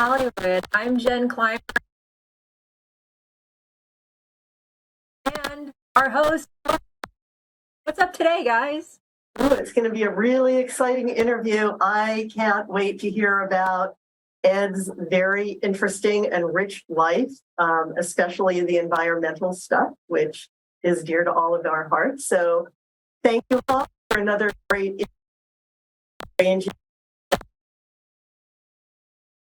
Hollywood. I'm Jen Klein, and our host. What's up today, guys? Ooh, it's going to be a really exciting interview. I can't wait to hear about Ed's very interesting and rich life, especially the environmental stuff, which is dear to all of our hearts. So thank you all for another great interview.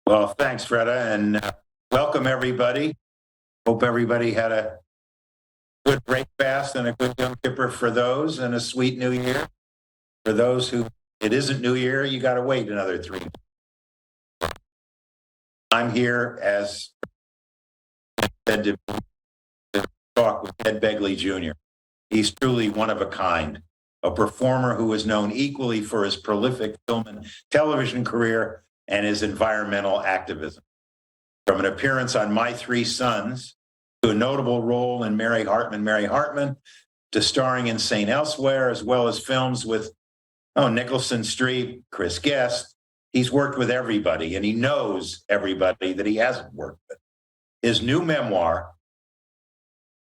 Well, thanks, Freda, and welcome everybody. Hope everybody had a good break fast and a good Yom Kippur for those, and a sweet New Year. For those who it isn't New Year, you got to wait another 3 months. I'm here as said to talk with Ed Begley Jr. He's truly one of a kind, a performer who is known equally for his prolific film and television career and his environmental activism. From an appearance on My Three Sons to a notable role in Mary Hartman, to starring in St. Elsewhere, as well as films with Nicholson, Streep, Chris Guest. He's worked with everybody, and he knows everybody that he hasn't worked with. His new memoir,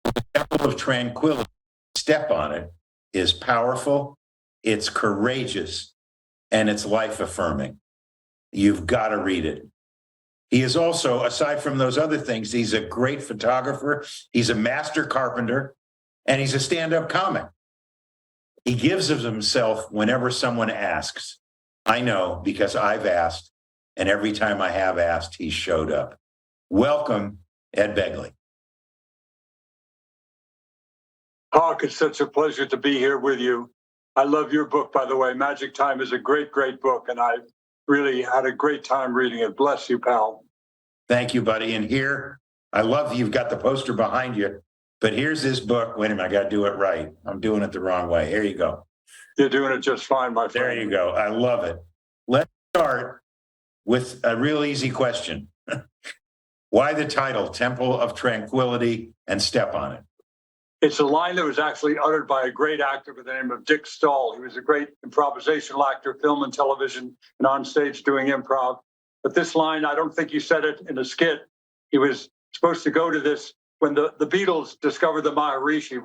The Temple of Tranquility, Step on It, is powerful, it's courageous, and it's life-affirming. You've got to read it. He is also, aside from those other things, he's a great photographer, he's a master carpenter, and he's a stand-up comic. He gives of himself whenever someone asks. I know because I've asked, and every time I have asked, he showed up. Welcome, Ed Begley. Hawk, it's such a pleasure to be here with you. I love your book, by the way. Magic Time is a great, great book, and I really had a great time reading it. Bless you, pal. Thank you, buddy. And here, I love you've got the poster behind you, but here's this book. Wait a minute, I got to do it right. I'm doing it the wrong way. Here you go. You're doing it just fine, my friend. There you go. I love it. Let's start with a real easy question. Why the title, Temple of Tranquility, and Step on It? It's a line that was actually uttered by a great actor by the name of Dick Stahl. He was a great improvisational actor, film and television, and on stage doing improv. But this line, I don't think he said it in a skit. He was supposed to go to this when the Beatles discovered the Maharishi.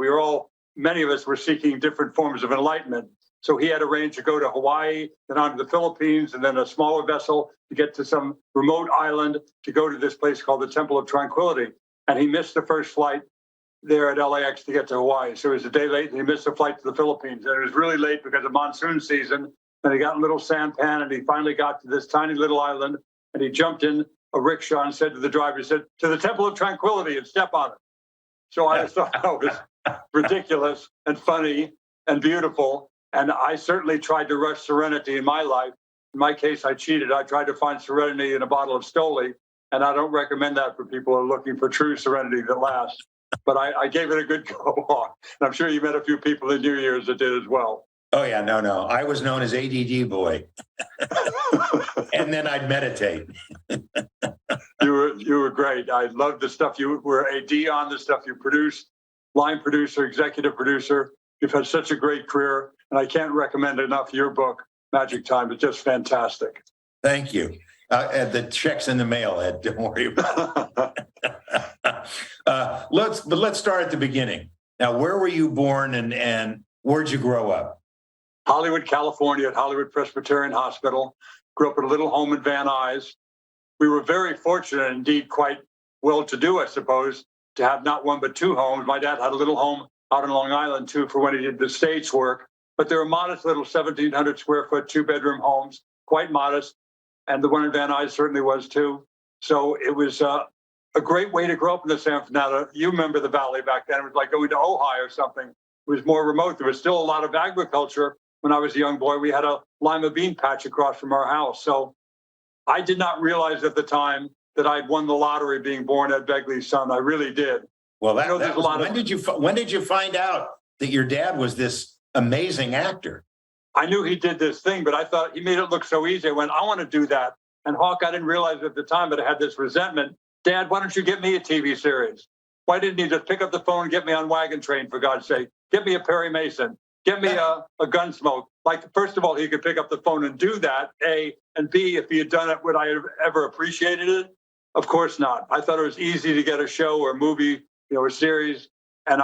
Many of us were seeking different forms of enlightenment. So he had arranged to go to Hawaii, then on to the Philippines, and then a smaller vessel to get to some remote island to go to this place called the Temple of Tranquility. And he missed the first flight there at LAX to get to Hawaii. So he was a day late, and he missed the flight to the Philippines. And it was really late because of monsoon season. And he got in a little sampan, and he finally got to this tiny little island, and he jumped in a rickshaw and said to the driver, he said, "To the Temple of Tranquility and step on it." So I just thought that was ridiculous and funny and beautiful. And I certainly tried to rush serenity in my life. In my case, I cheated. I tried to find serenity in a bottle of Stoli, and I don't recommend that for people who are looking for true serenity that lasts. But I gave it a good go on. And I'm sure you met a few people in New Year's that did as well. Oh, yeah, no. I was known as ADD boy. And then I'd meditate. You were great. I loved the stuff you were AD on, the stuff you produced, line producer, executive producer. You've had such a great career, and I can't recommend enough your book, Magic Time. It's just fantastic. Thank you. The check's in the mail, Ed. Don't worry about it. Let's start at the beginning. Now, where were you born, and where'd you grow up? Hollywood, California, at Hollywood Presbyterian Hospital. Grew up in a little home in Van Nuys. We were very fortunate, indeed quite well-to-do, I suppose, to have not one but two homes. My dad had a little home out on Long Island, too, for when he did the stage work. But they were modest little 1,700 square foot, two-bedroom homes, quite modest. And the one in Van Nuys certainly was, too. So it was a great way to grow up in the San Fernando. You remember the valley back then. It was like going to Ojai or something. It was more remote. There was still a lot of agriculture. When I was a young boy, we had a lima bean patch across from our house. So I did not realize at the time that I'd won the lottery being born Ed Begley's son. I really did. Well, when did you find out that your dad was this amazing actor? I knew he did this thing, but I thought he made it look so easy. I went, I want to do that. And Hawk, I didn't realize at the time, but I had this resentment. Dad, why don't you get me a TV series? Why didn't he just pick up the phone and get me on Wagon Train, for God's sake? Get me a Perry Mason. get me a Gunsmoke. Like, first of all, he could pick up the phone and do that, A, and B, if he had done it, would I have ever appreciated it? Of course not. I thought it was easy to get a show or a movie, a series. And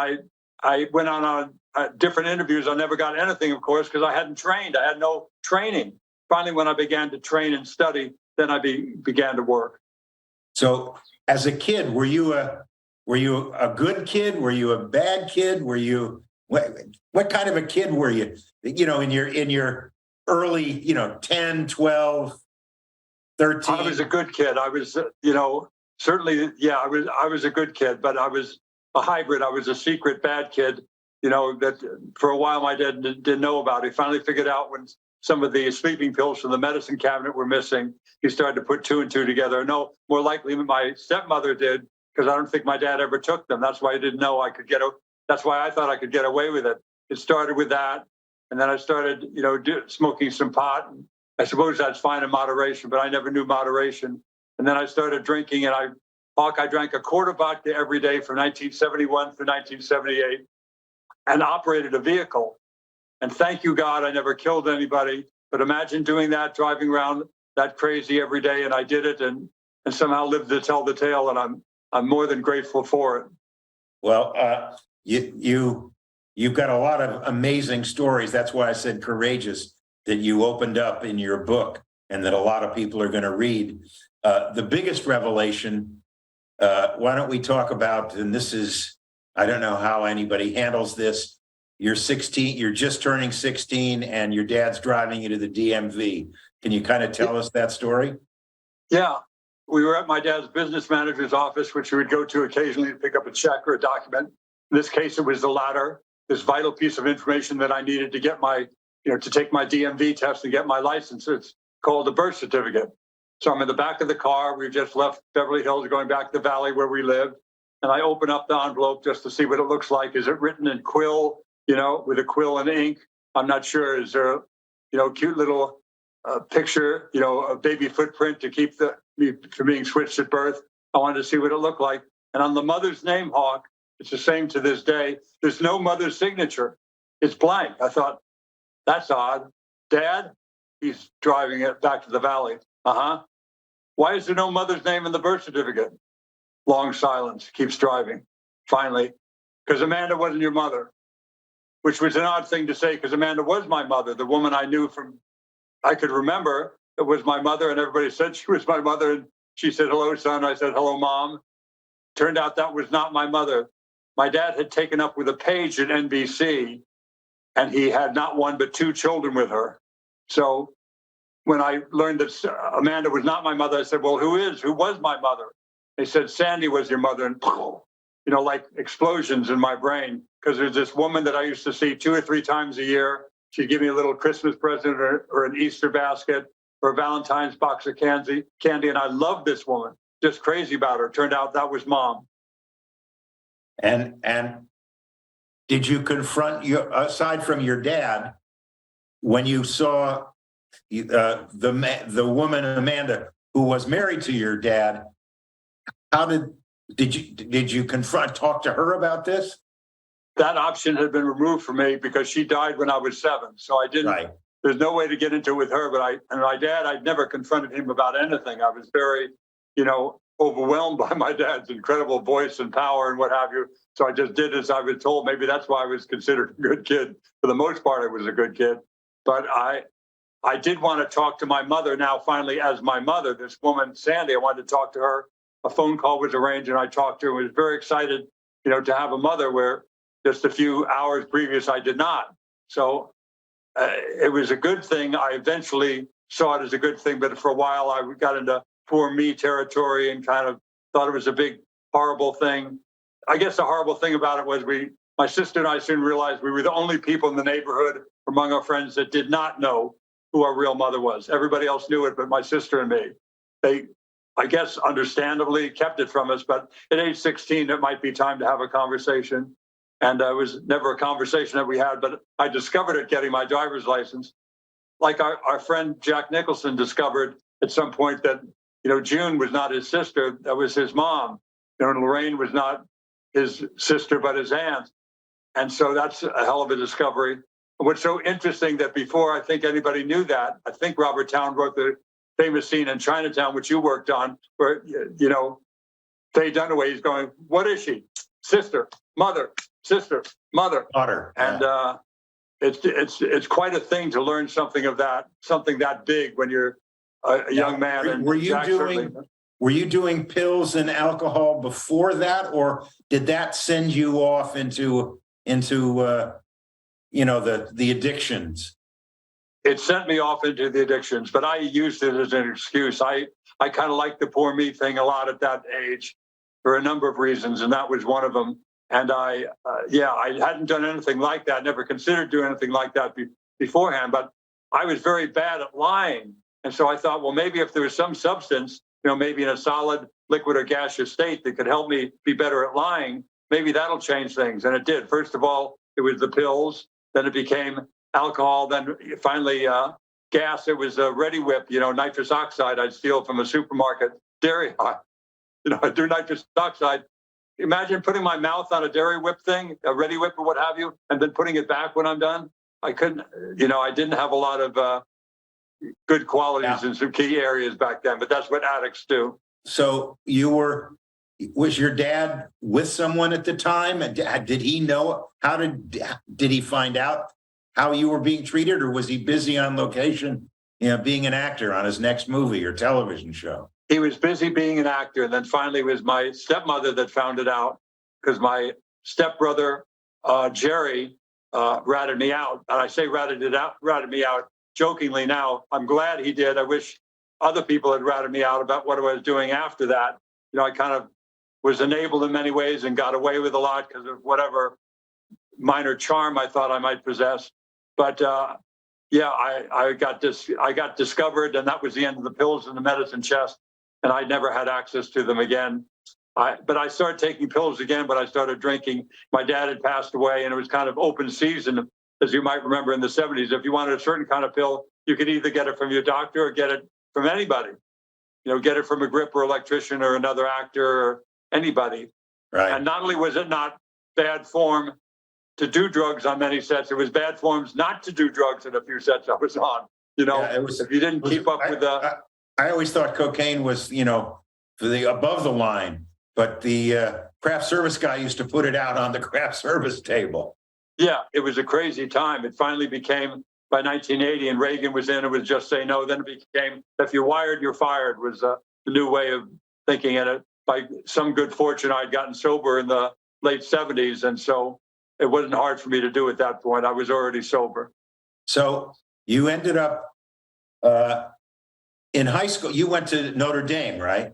I went on different interviews. I never got anything, of course, because I hadn't trained. I had no training. Finally, when I began to train and study, then I began to work. So as a kid, were you a good kid? Were you a bad kid? Were you, what kind of a kid were you, in your early, 10, 12, 13? I was a good kid. I was, certainly, yeah, I was a good kid, but I was a hybrid. I was a secret bad kid, that for a while my dad didn't know about. He finally figured out when some of the sleeping pills from the medicine cabinet were missing. He started to put two and two together. No, more likely my stepmother did, because I don't think my dad ever took them. That's why I didn't know that's why I thought I could get away with it. It started with that. And then I started, smoking some pot. I suppose that's fine in moderation, but I never knew moderation. And then I started drinking, and I drank a quart of vodka every day from 1971 through 1978 and operated a vehicle. And thank you, God, I never killed anybody. But imagine doing that, driving around that crazy every day. And I did it and somehow lived to tell the tale. And I'm more than grateful for it. Well, you've got a lot of amazing stories. That's why I said courageous, that you opened up in your book and that a lot of people are going to read. The biggest revelation, why don't we talk about, and this is, I don't know how anybody handles this. You're 16, you're just turning 16 and your dad's driving you to the DMV. Can you kind of tell us that story? Yeah. We were at my dad's business manager's office, which we would go to occasionally to pick up a check or a document. In this case, it was the latter, this vital piece of information that I needed to get to take my DMV test and get my license. It's called a birth certificate. So I'm in the back of the car. We've just left Beverly Hills, going back to the valley where we live. And I open up the envelope just to see what it looks like. Is it written in quill, with a quill and ink? I'm not sure. Is there, cute little picture, a baby footprint to keep me from being switched at birth? I wanted to see what it looked like. And on the mother's name, Hawk, it's the same to this day. There's no mother's signature. It's blank. I thought, that's odd. Dad? He's driving it back to the valley. Why is there no mother's name in the birth certificate? Long silence. Keeps driving. Finally, because Amanda wasn't your mother, which was an odd thing to say, because Amanda was my mother. The woman I knew I could remember, it was my mother, and everybody said she was my mother. And she said, hello, son. I said, hello, mom. Turned out that was not my mother. My dad had taken up with a page at NBC, and he had not one but two children with her. So when I learned that Amanda was not my mother, I said, well, who was my mother? They said, Sandy was your mother. And, like explosions in my brain, because there's this woman that I used to see 2 or 3 times a year. She'd give me a little Christmas present or an Easter basket or a Valentine's box of candy. And I loved this woman, just crazy about her. Turned out that was mom. And did you confront aside from your dad, when you saw the woman Amanda who was married to your dad? How did you talk to her about this? That option had been removed from me because she died when I was 7. So I didn't. Right. There's no way to get into it with her. But my dad, I'd never confronted him about anything. I was very, overwhelmed by my dad's incredible voice and power and what have you. So I just did as I was told. Maybe that's why I was considered a good kid. For the most part, I was a good kid. But I did want to talk to my mother now, finally, as my mother, this woman, Sandy. I wanted to talk to her. A phone call was arranged, and I talked to her. I was very excited, to have a mother where just a few hours previous I did not. So it was a good thing. I eventually saw it as a good thing, but for a while I got into poor me territory and kind of thought it was a big, horrible thing. I guess the horrible thing about it was my sister and I soon realized we were the only people in the neighborhood among our friends that did not know who our real mother was. Everybody else knew it, but my sister and me. They, I guess, understandably kept it from us, but at age 16, it might be time to have a conversation. And it was never a conversation that we had, but I discovered it getting my driver's license. Like our friend Jack Nicholson discovered at some point that, June was not his sister, that was his mom. And Lorraine was not his sister, but his aunt. And so that's a hell of a discovery. what's so interesting that before I think anybody knew that, I think Robert Towne wrote the famous scene in Chinatown, which you worked on, where, you know, Faye Dunaway is going, what is she? Sister, mother, Daughter. and it's quite a thing to learn something that big when you're a young man. And Were you Jack certainly- doing pills and alcohol before that, or did that send you off into the addictions? It sent me off into the addictions, but I used it as an excuse. I kind of liked the poor me thing a lot at that age for a number of reasons, and that was one of them. And I hadn't done anything like that, never considered doing anything like that beforehand, but I was very bad at lying. And so I thought, well, maybe if there was some substance, maybe in a solid, liquid, or gaseous state that could help me be better at lying, maybe that'll change things. And it did. First of all, it was the pills, then it became alcohol, then finally gas. It was a Ready Whip, nitrous oxide I'd steal from a supermarket, dairy high. I'd do nitrous oxide. Imagine putting my mouth on a Dairy Whip thing, a Ready Whip or what have you, and then putting it back when I'm done. I couldn't, I didn't have a lot of good qualities in some key areas back then, but that's what addicts do. So was your dad with someone at the time? Did he know did he find out how you were being treated, or was he busy on location, being an actor on his next movie or television show? He was busy being an actor. And then finally it was my stepmother that found it out, because my stepbrother, Jerry, ratted me out. And I say ratted me out jokingly now. I'm glad he did. I wish other people had ratted me out about what I was doing after that. I kind of was enabled in many ways and got away with a lot because of whatever minor charm I thought I might possess. But I got discovered, and that was the end of the pills in the medicine chest, and I never had access to them again. But I started taking pills again, but I started drinking. My dad had passed away, and it was kind of open season, as you might remember in the 70s. If you wanted a certain kind of pill, you could either get it from your doctor or get it from anybody. Get it from a grip or electrician or another actor or anybody. Right. And not only was it not bad form to do drugs on many sets, it was bad forms not to do drugs in a few sets I was on. If you didn't keep up with the... I always thought cocaine was, for the above the line, but the craft service guy used to put it out on the craft service table. Yeah, it was a crazy time. It finally became, by 1980, and Reagan was in, it was just say no. Then it became, if you're wired, you're fired, was the new way of thinking in it. By some good fortune, I'd gotten sober in the late 70s. And so it wasn't hard for me to do at that point. I was already sober. So you ended up in high school. You went to Notre Dame, right?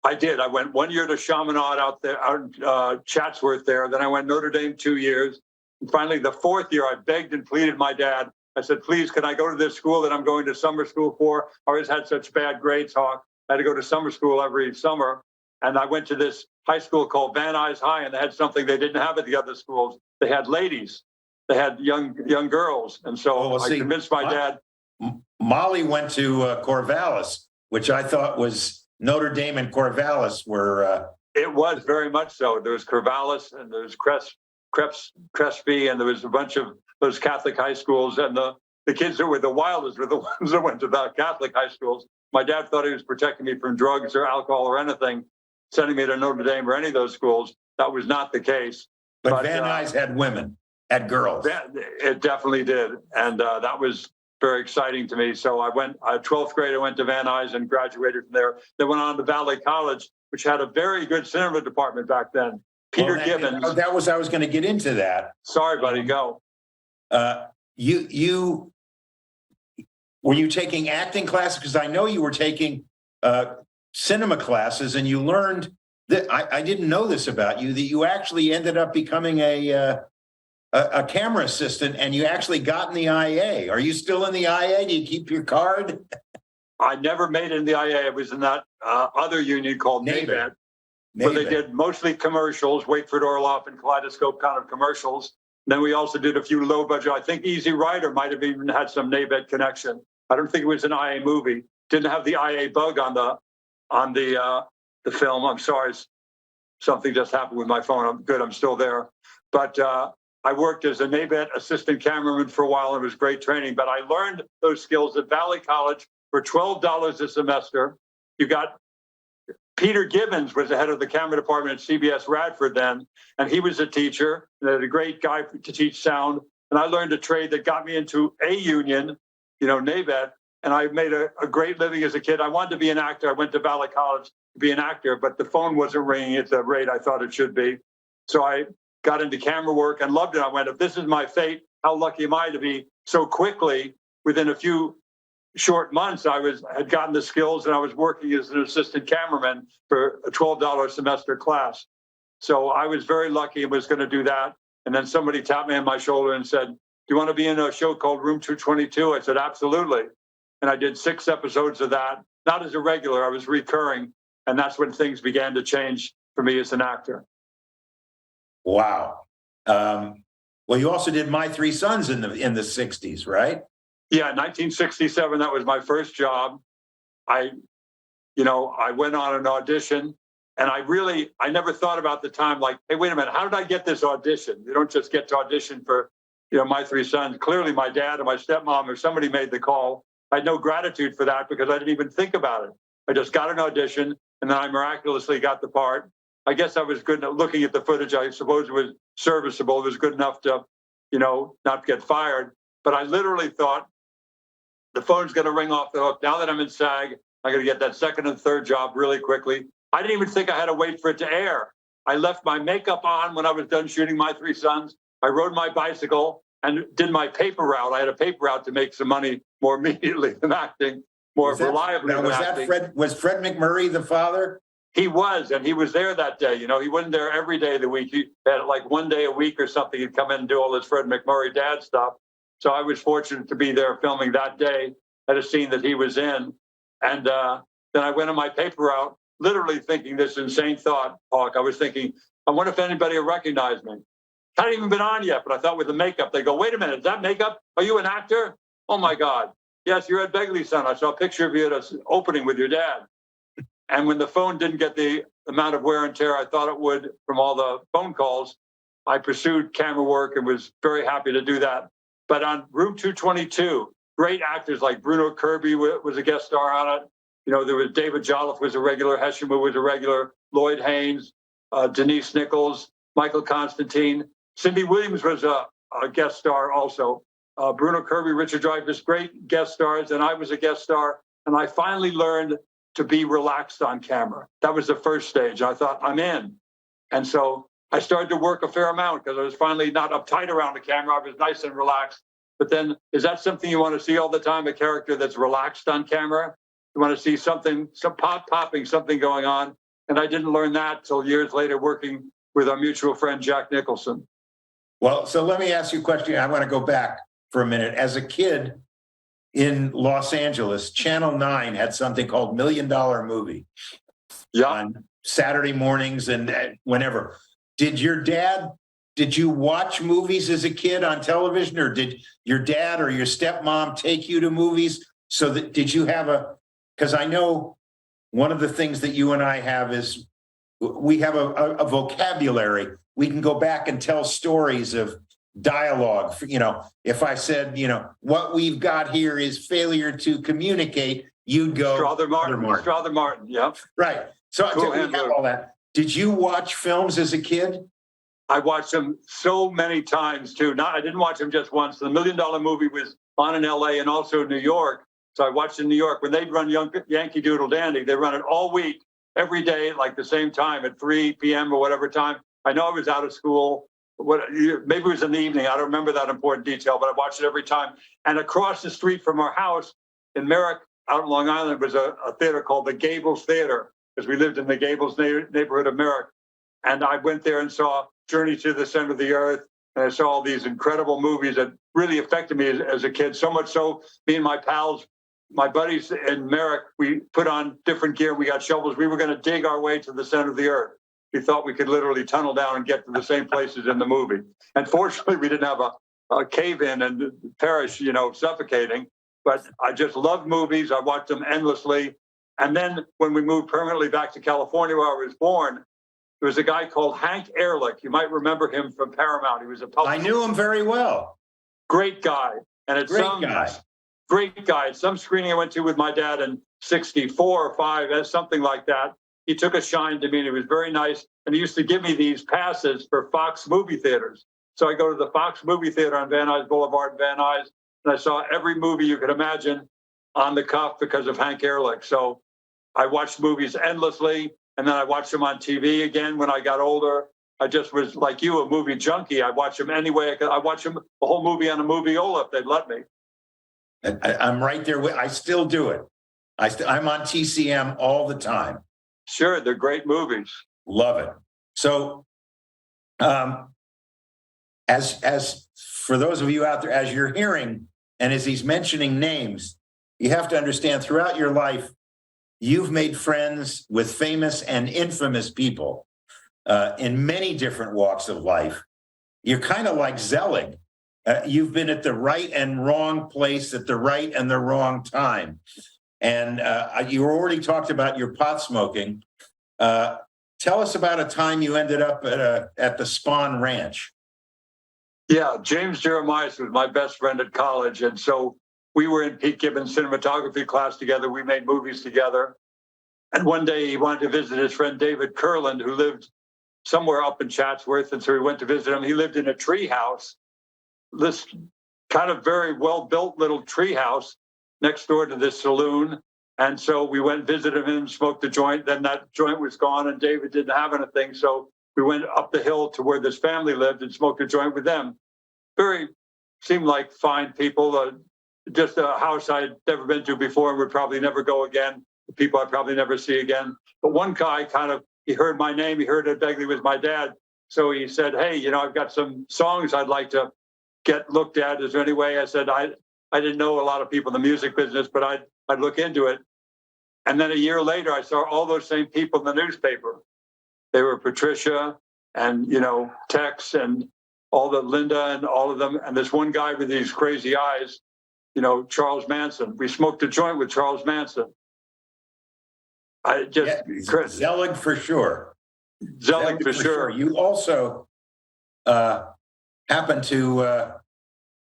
I did. I went 1 year to Chaminade out in Chatsworth there. Then I went Notre Dame 2 years. And finally, the fourth year, I begged and pleaded my dad. I said, please, can I go to this school that I'm going to summer school for? I always had such bad grades, Hawk. I had to go to summer school every summer. And I went to this high school called Van Nuys High, and they had something they didn't have at the other schools. They had ladies. They had young girls. And so I convinced my dad. Molly went to Corvallis, which I thought was Notre Dame and Corvallis were. It was very much so. There was Corvallis and there was Crespi, and there was a bunch of those Catholic high schools. And the kids that were the wildest were the ones that went to the Catholic high schools. My dad thought he was protecting me from drugs or alcohol or anything, sending me to Notre Dame or any of those schools. That was not the case. But Van Nuys had women, had girls. It definitely did. And that was very exciting to me. So I went, 12th grade, I went to Van Nuys and graduated from there. Then went on to Valley College, which had a very good cinema department back then. Peter Gibbons. I was going to get into that. Sorry, buddy, go. Were you taking acting classes? Because I know you were taking cinema classes, and you learned that I didn't know this about you, that you actually ended up becoming a camera assistant, and you actually got in the IA. Are you still in the IA? Do you keep your card? I never made it in the IA. I was in that other union called NABET, where they did mostly commercials, Wakeford Orloff and Kaleidoscope kind of commercials. Then we also did a few low budget. I think Easy Rider might have even had some NABET connection. I don't think it was an IA movie. Didn't have the IA bug on the film. I'm sorry, something just happened with my phone. I'm good. I'm still there. But I worked as a NABET assistant cameraman for a while. It was great training, but I learned those skills at Valley College for $12 a semester. You got Peter Gibbons was the head of the camera department at CBS Radford then, and he was a teacher, a great guy to teach sound. And I learned a trade that got me into a union, NABET, and I made a great living as a kid. I wanted to be an actor. I went to Valley College to be an actor, but the phone wasn't ringing at the rate I thought it should be. So I got into camera work and loved it. I went, if this is my fate, how lucky am I to be so quickly, within a few short months, I had gotten the skills and I was working as an assistant cameraman for a $12 semester class. So I was very lucky and was going to do that. And then somebody tapped me on my shoulder and said, do you want to be in a show called Room 222? I said, absolutely. And I did 6 episodes of that, not as a regular, I was recurring. And that's when things began to change for me as an actor. Wow. Well, you also did My Three Sons in the 60s, right? Yeah, 1967, that was my first job. I went on an audition, and I never thought about the time, like, hey, wait a minute, how did I get this audition? You don't just get to audition for, My Three Sons. Clearly my dad or my stepmom or somebody made the call. I had no gratitude for that because I didn't even think about it. I just got an audition, and then I miraculously got the part. I guess I was good at looking at the footage. I suppose it was serviceable. It was good enough to, not get fired. But I literally thought, the phone's going to ring off the hook. Now that I'm in SAG, I'm going to get that second and third job really quickly. I didn't even think I had to wait for it to air. I left my makeup on when I was done shooting My Three Sons. I rode my bicycle and did my paper route. I had a paper route to make some money more immediately than acting, more reliably than acting. Was Fred McMurray the father? He was, and he was there that day. He wasn't there every day of the week. He had like one day a week or something. He'd come in and do all this Fred McMurray dad stuff. So I was fortunate to be there filming that day at a scene that he was in. And then I went on my paper route, literally thinking this insane thought, Hawk. I was thinking, I wonder if anybody will recognize me. Hadn't even been on yet, but I thought with the makeup, they go, wait a minute, is that makeup? Are you an actor? Oh my God. Yes, you're at Begley's son. I saw a picture of you at an opening with your dad. And when the phone didn't get the amount of wear and tear I thought it would from all the phone calls, I pursued camera work and was very happy to do that. But on Room 222, great actors like Bruno Kirby was a guest star on it. There was David Jolliffe was a regular, Heshemu was a regular, Lloyd Haynes, Denise Nichols, Michael Constantine. Cindy Williams was a guest star also. Bruno Kirby, Richard Dreyfuss, great guest stars, and I was a guest star. And I finally learned to be relaxed on camera. That was the first stage. I thought, I'm in. And so I started to work a fair amount because I was finally not uptight around the camera. I was nice and relaxed. But then, is that something you want to see all the time, a character that's relaxed on camera? You want to see something, some popping, something going on. And I didn't learn that till years later working with our mutual friend, Jack Nicholson. Well, so let me ask you a question. I want to go back for a minute. As a kid in Los Angeles, Channel 9 had something called $1 Million Movie. Yeah. On Saturday mornings and whenever. Did you watch movies as a kid on television, or did your dad or your stepmom take you to movies? Did you have because I know one of the things that you and I have is we have a vocabulary. We can go back and tell stories of dialogue. If I said, what we've got here is failure to communicate, you'd go Strother Martin. Yeah. Right. So Cool. we have all that. Did you watch films as a kid? I watched them so many times too. I didn't watch them just once. The $1 Million Movie was on in LA and also New York. So I watched in New York when they'd run Yankee Doodle Dandy. They run it all week, every day, like the same time at 3 p.m. or whatever time. I know I was out of school. Maybe it was in the evening. I don't remember that important detail, but I watched it every time. And across the street from our house in Merrick, out in Long Island, was a theater called the Gables Theater, because we lived in the Gables neighborhood of Merrick. And I went there and saw Journey to the Center of the Earth. And I saw all these incredible movies that really affected me as a kid. So much so, me and my pals, my buddies in Merrick, we put on different gear. We got shovels. We were going to dig our way to the center of the earth. We thought we could literally tunnel down and get to the same places in the movie. And fortunately, we didn't have a cave in and perish, suffocating. But I just loved movies. I watched them endlessly. And then when we moved permanently back to California, where I was born, there was a guy called Hank Ehrlich. You might remember him from Paramount. He was a I knew him very well. great guy. And at Great guy. Great guy. At some screening I went to with my dad in 64 or 5, something like that. He took a shine to me and he was very nice. And he used to give me these passes for Fox movie theaters. So I go to the Fox movie theater on Van Nuys Boulevard in Van Nuys, and I saw every movie you could imagine on the cuff because of Hank Ehrlich. So I watched movies endlessly, and then I watched them on TV again when I got older. I just was like you, a movie junkie. I watched them any way I could. I watched them the whole movie on a moviola if they'd let me. I'm right there with, I still do it. I'm on TCM all the time. Sure, they're great movies. Love it. So, as for those of you out there, as you're hearing, and as he's mentioning names, you have to understand throughout your life, you've made friends with famous and infamous people in many different walks of life. You're kind of like Zelig. You've been at the right and wrong place at the right and the wrong time. And you already talked about your pot smoking. Tell us about a time you ended up at the Spahn Ranch. Yeah, James Jeremias was my best friend at college. And so we were in Pete Gibbons' cinematography class together. We made movies together. And one day he wanted to visit his friend David Kurland, who lived somewhere up in Chatsworth. And so we went to visit him. He lived in a tree house, this kind of very well-built little tree house next door to this saloon. And so we went and visited him, smoked a joint. Then that joint was gone and David didn't have anything. So we went up the hill to where this family lived and smoked a joint with them. Seemed like fine people, just a house I'd never been to before and would probably never go again. People I'd probably never see again. But one guy he heard my name, he heard that Begley was my dad. So he said, hey, I've got some songs I'd like to get looked at. Is there any way? I said, I didn't know a lot of people in the music business, but I'd look into it. And then a year later, I saw all those same people in the newspaper. They were Patricia and, Tex and all the Linda and all of them. And this one guy with these crazy eyes, Charles Manson. We smoked a joint with Charles Manson. Zelig for sure. Zelig for sure. You also happen to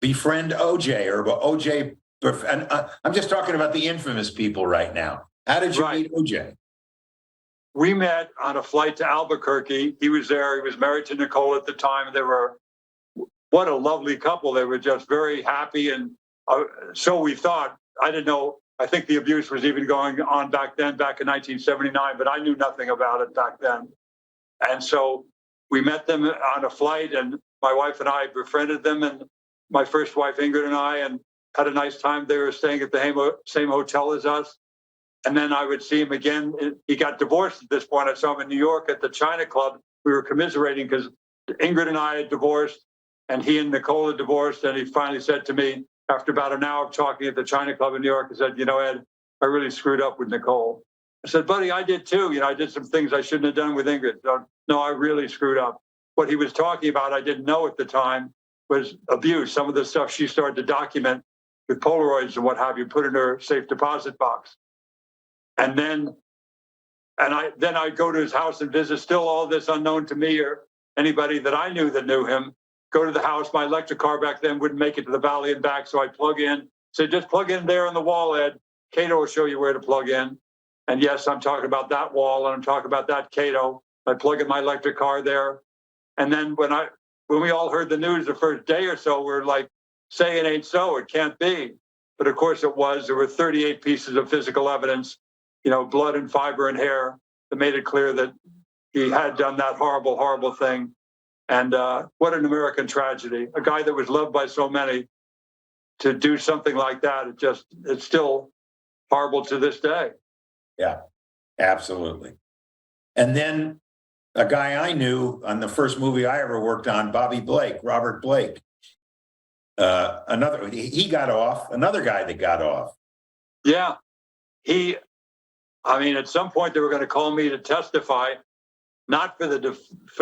befriend OJ or OJ. And I'm just talking about the infamous people right now. How did you meet OJ? We met on a flight to Albuquerque. He was there. He was married to Nicole at the time. What a lovely couple. They were just very happy. And so we thought. I didn't know. I think the abuse was even going on back then, back in 1979, but I knew nothing about it back then. And so we met them on a flight, and my wife and I befriended them, and my first wife, Ingrid, and I, and had a nice time. They were staying at the same hotel as us. And then I would see him again. He got divorced at this point. I saw him in New York at the China Club. We were commiserating because Ingrid and I had divorced, and he and Nicole had divorced. And he finally said to me, after about an hour of talking at the China Club in New York, he said, Ed, I really screwed up with Nicole. I said, buddy, I did too. I did some things I shouldn't have done with Ingrid. No, I really screwed up. What he was talking about, I didn't know at the time, was abuse. Some of the stuff she started to document with Polaroids and what have you, put in her safe deposit box. And then I'd go to his house and visit, still all this unknown to me or anybody that I knew that knew him. Go to the house. My electric car back then wouldn't make it to the valley and back, so I'd plug in. So just plug in there on the wall, Ed. Cato will show you where to plug in. And yes, I'm talking about that wall, and I'm talking about that Cato. I plug in my electric car there. And then when we all heard the news the first day or so, we're like, say it ain't so, it can't be. But of course it was. There were 38 pieces of physical evidence, blood and fiber and hair that made it clear that he had done that horrible, horrible thing. And what an American tragedy. A guy that was loved by so many to do something like that, it's still horrible to this day. Yeah, absolutely. And then a guy I knew on the first movie I ever worked on, Robert Blake. He got off, another guy that got off. Yeah. At some point they were going to call me to testify, not for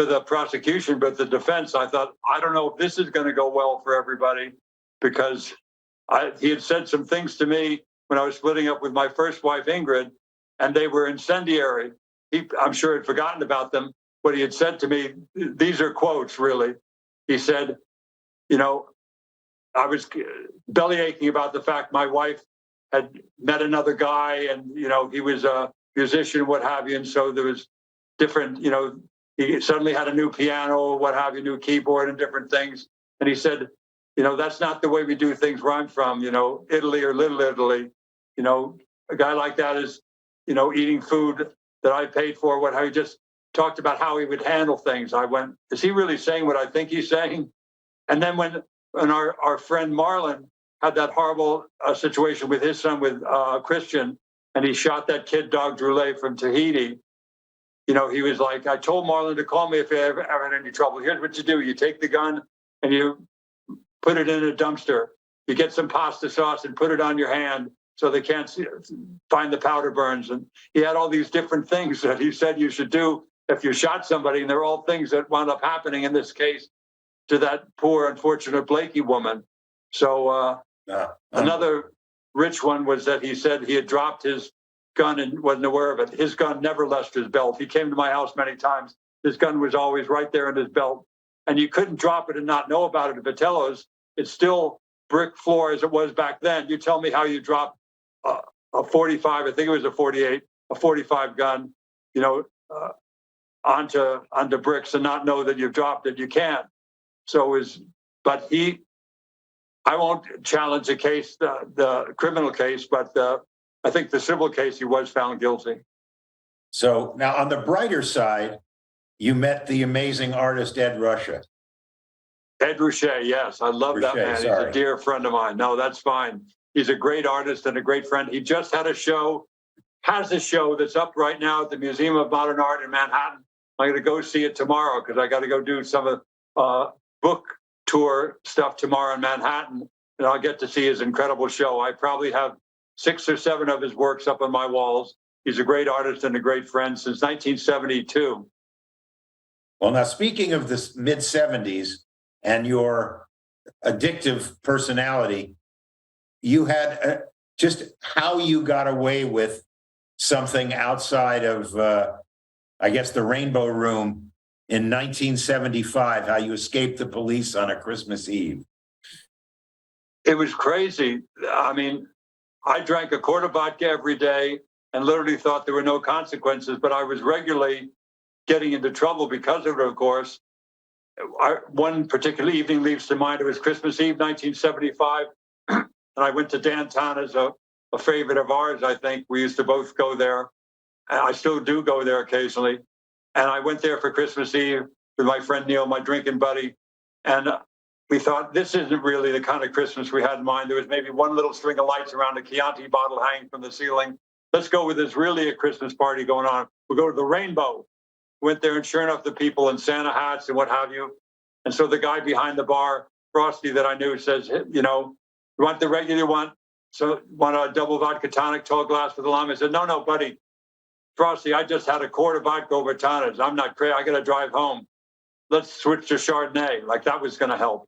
the prosecution, but the defense. I thought, I don't know if this is going to go well for everybody, because he had said some things to me when I was splitting up with my first wife, Ingrid, and they were incendiary. I'm sure had forgotten about them, what he had said to me, these are quotes really. He said, you know, I was belly aching about the fact my wife had met another guy and, you know, he was a musician, what have you. And so there was different, you know, he suddenly had a new piano, what have you, new keyboard and different things. And he said, you know, that's not the way we do things where I'm from, you know, Italy or Little Italy. You know, a guy like that is, you know, eating food that I paid for, what, how he just talked about how he would handle things. I went, is he really saying what I think he's saying? And then when our friend Marlon had that horrible situation with his son, with Christian, and he shot that kid, Dog Droulet from Tahiti, you know, he was like, I told Marlon to call me if you ever had any trouble. Here's what you do. You take the gun and you put it in a dumpster. You get some pasta sauce and put it on your hand so they can't find the powder burns. And he had all these different things that he said you should do if you shot somebody. And they're all things that wound up happening in this case to that poor, unfortunate Blakey woman. So another rich one was that he said he had dropped his gun and wasn't aware of it. His gun never left his belt. He came to my house many times. His gun was always right there in his belt. And you couldn't drop it and not know about it at Vitello's. It's still brick floor as it was back then. You tell me how you drop a 45, I think it was a 48, a 45 gun, you know, onto bricks and not know that you've dropped it. You can't. So but I won't challenge the case, the criminal case, but I think the civil case, he was found guilty. So now on the brighter side, you met the amazing artist, Ed Ruscha. Ed Ruscha, yes. I love that man. Sorry. He's a dear friend of mine. No, that's fine. He's a great artist and a great friend. He just had has a show that's up right now at the Museum of Modern Art in Manhattan. I'm going to go see it tomorrow because I got to go do some of book tour stuff tomorrow in Manhattan. And I'll get to see his incredible show. I probably have 6 or 7 of his works up on my walls. He's a great artist and a great friend since 1972. Well, now speaking of the mid-70s and your addictive personality, you had just how you got away with something outside of, I guess, the Rainbow Room in 1975, how you escaped the police on a Christmas Eve. It was crazy. I mean, I drank a quart of vodka every day and literally thought there were no consequences, but I was regularly getting into trouble because of it, of course. One particular evening leaves to mind. It was Christmas Eve, 1975. And I went to downtown as a favorite of ours, I think. We used to both go there. And I still do go there occasionally. And I went there for Christmas Eve with my friend Neil, my drinking buddy. And we thought, this isn't really the kind of Christmas we had in mind. There was maybe one little string of lights around a Chianti bottle hanging from the ceiling. Let's go with this really a Christmas party going on. We'll go to the Rainbow. Went there, and sure enough, the people in Santa hats and what have you. And so the guy behind the bar, Frosty, that I knew, says, you know, you want the regular one? So want a double vodka tonic, tall glass with a lime? I said, no, buddy. Frosty, I just had a quart of vodka over tonics. I'm not crazy. I got to drive home. Let's switch to Chardonnay. Like that was going to help.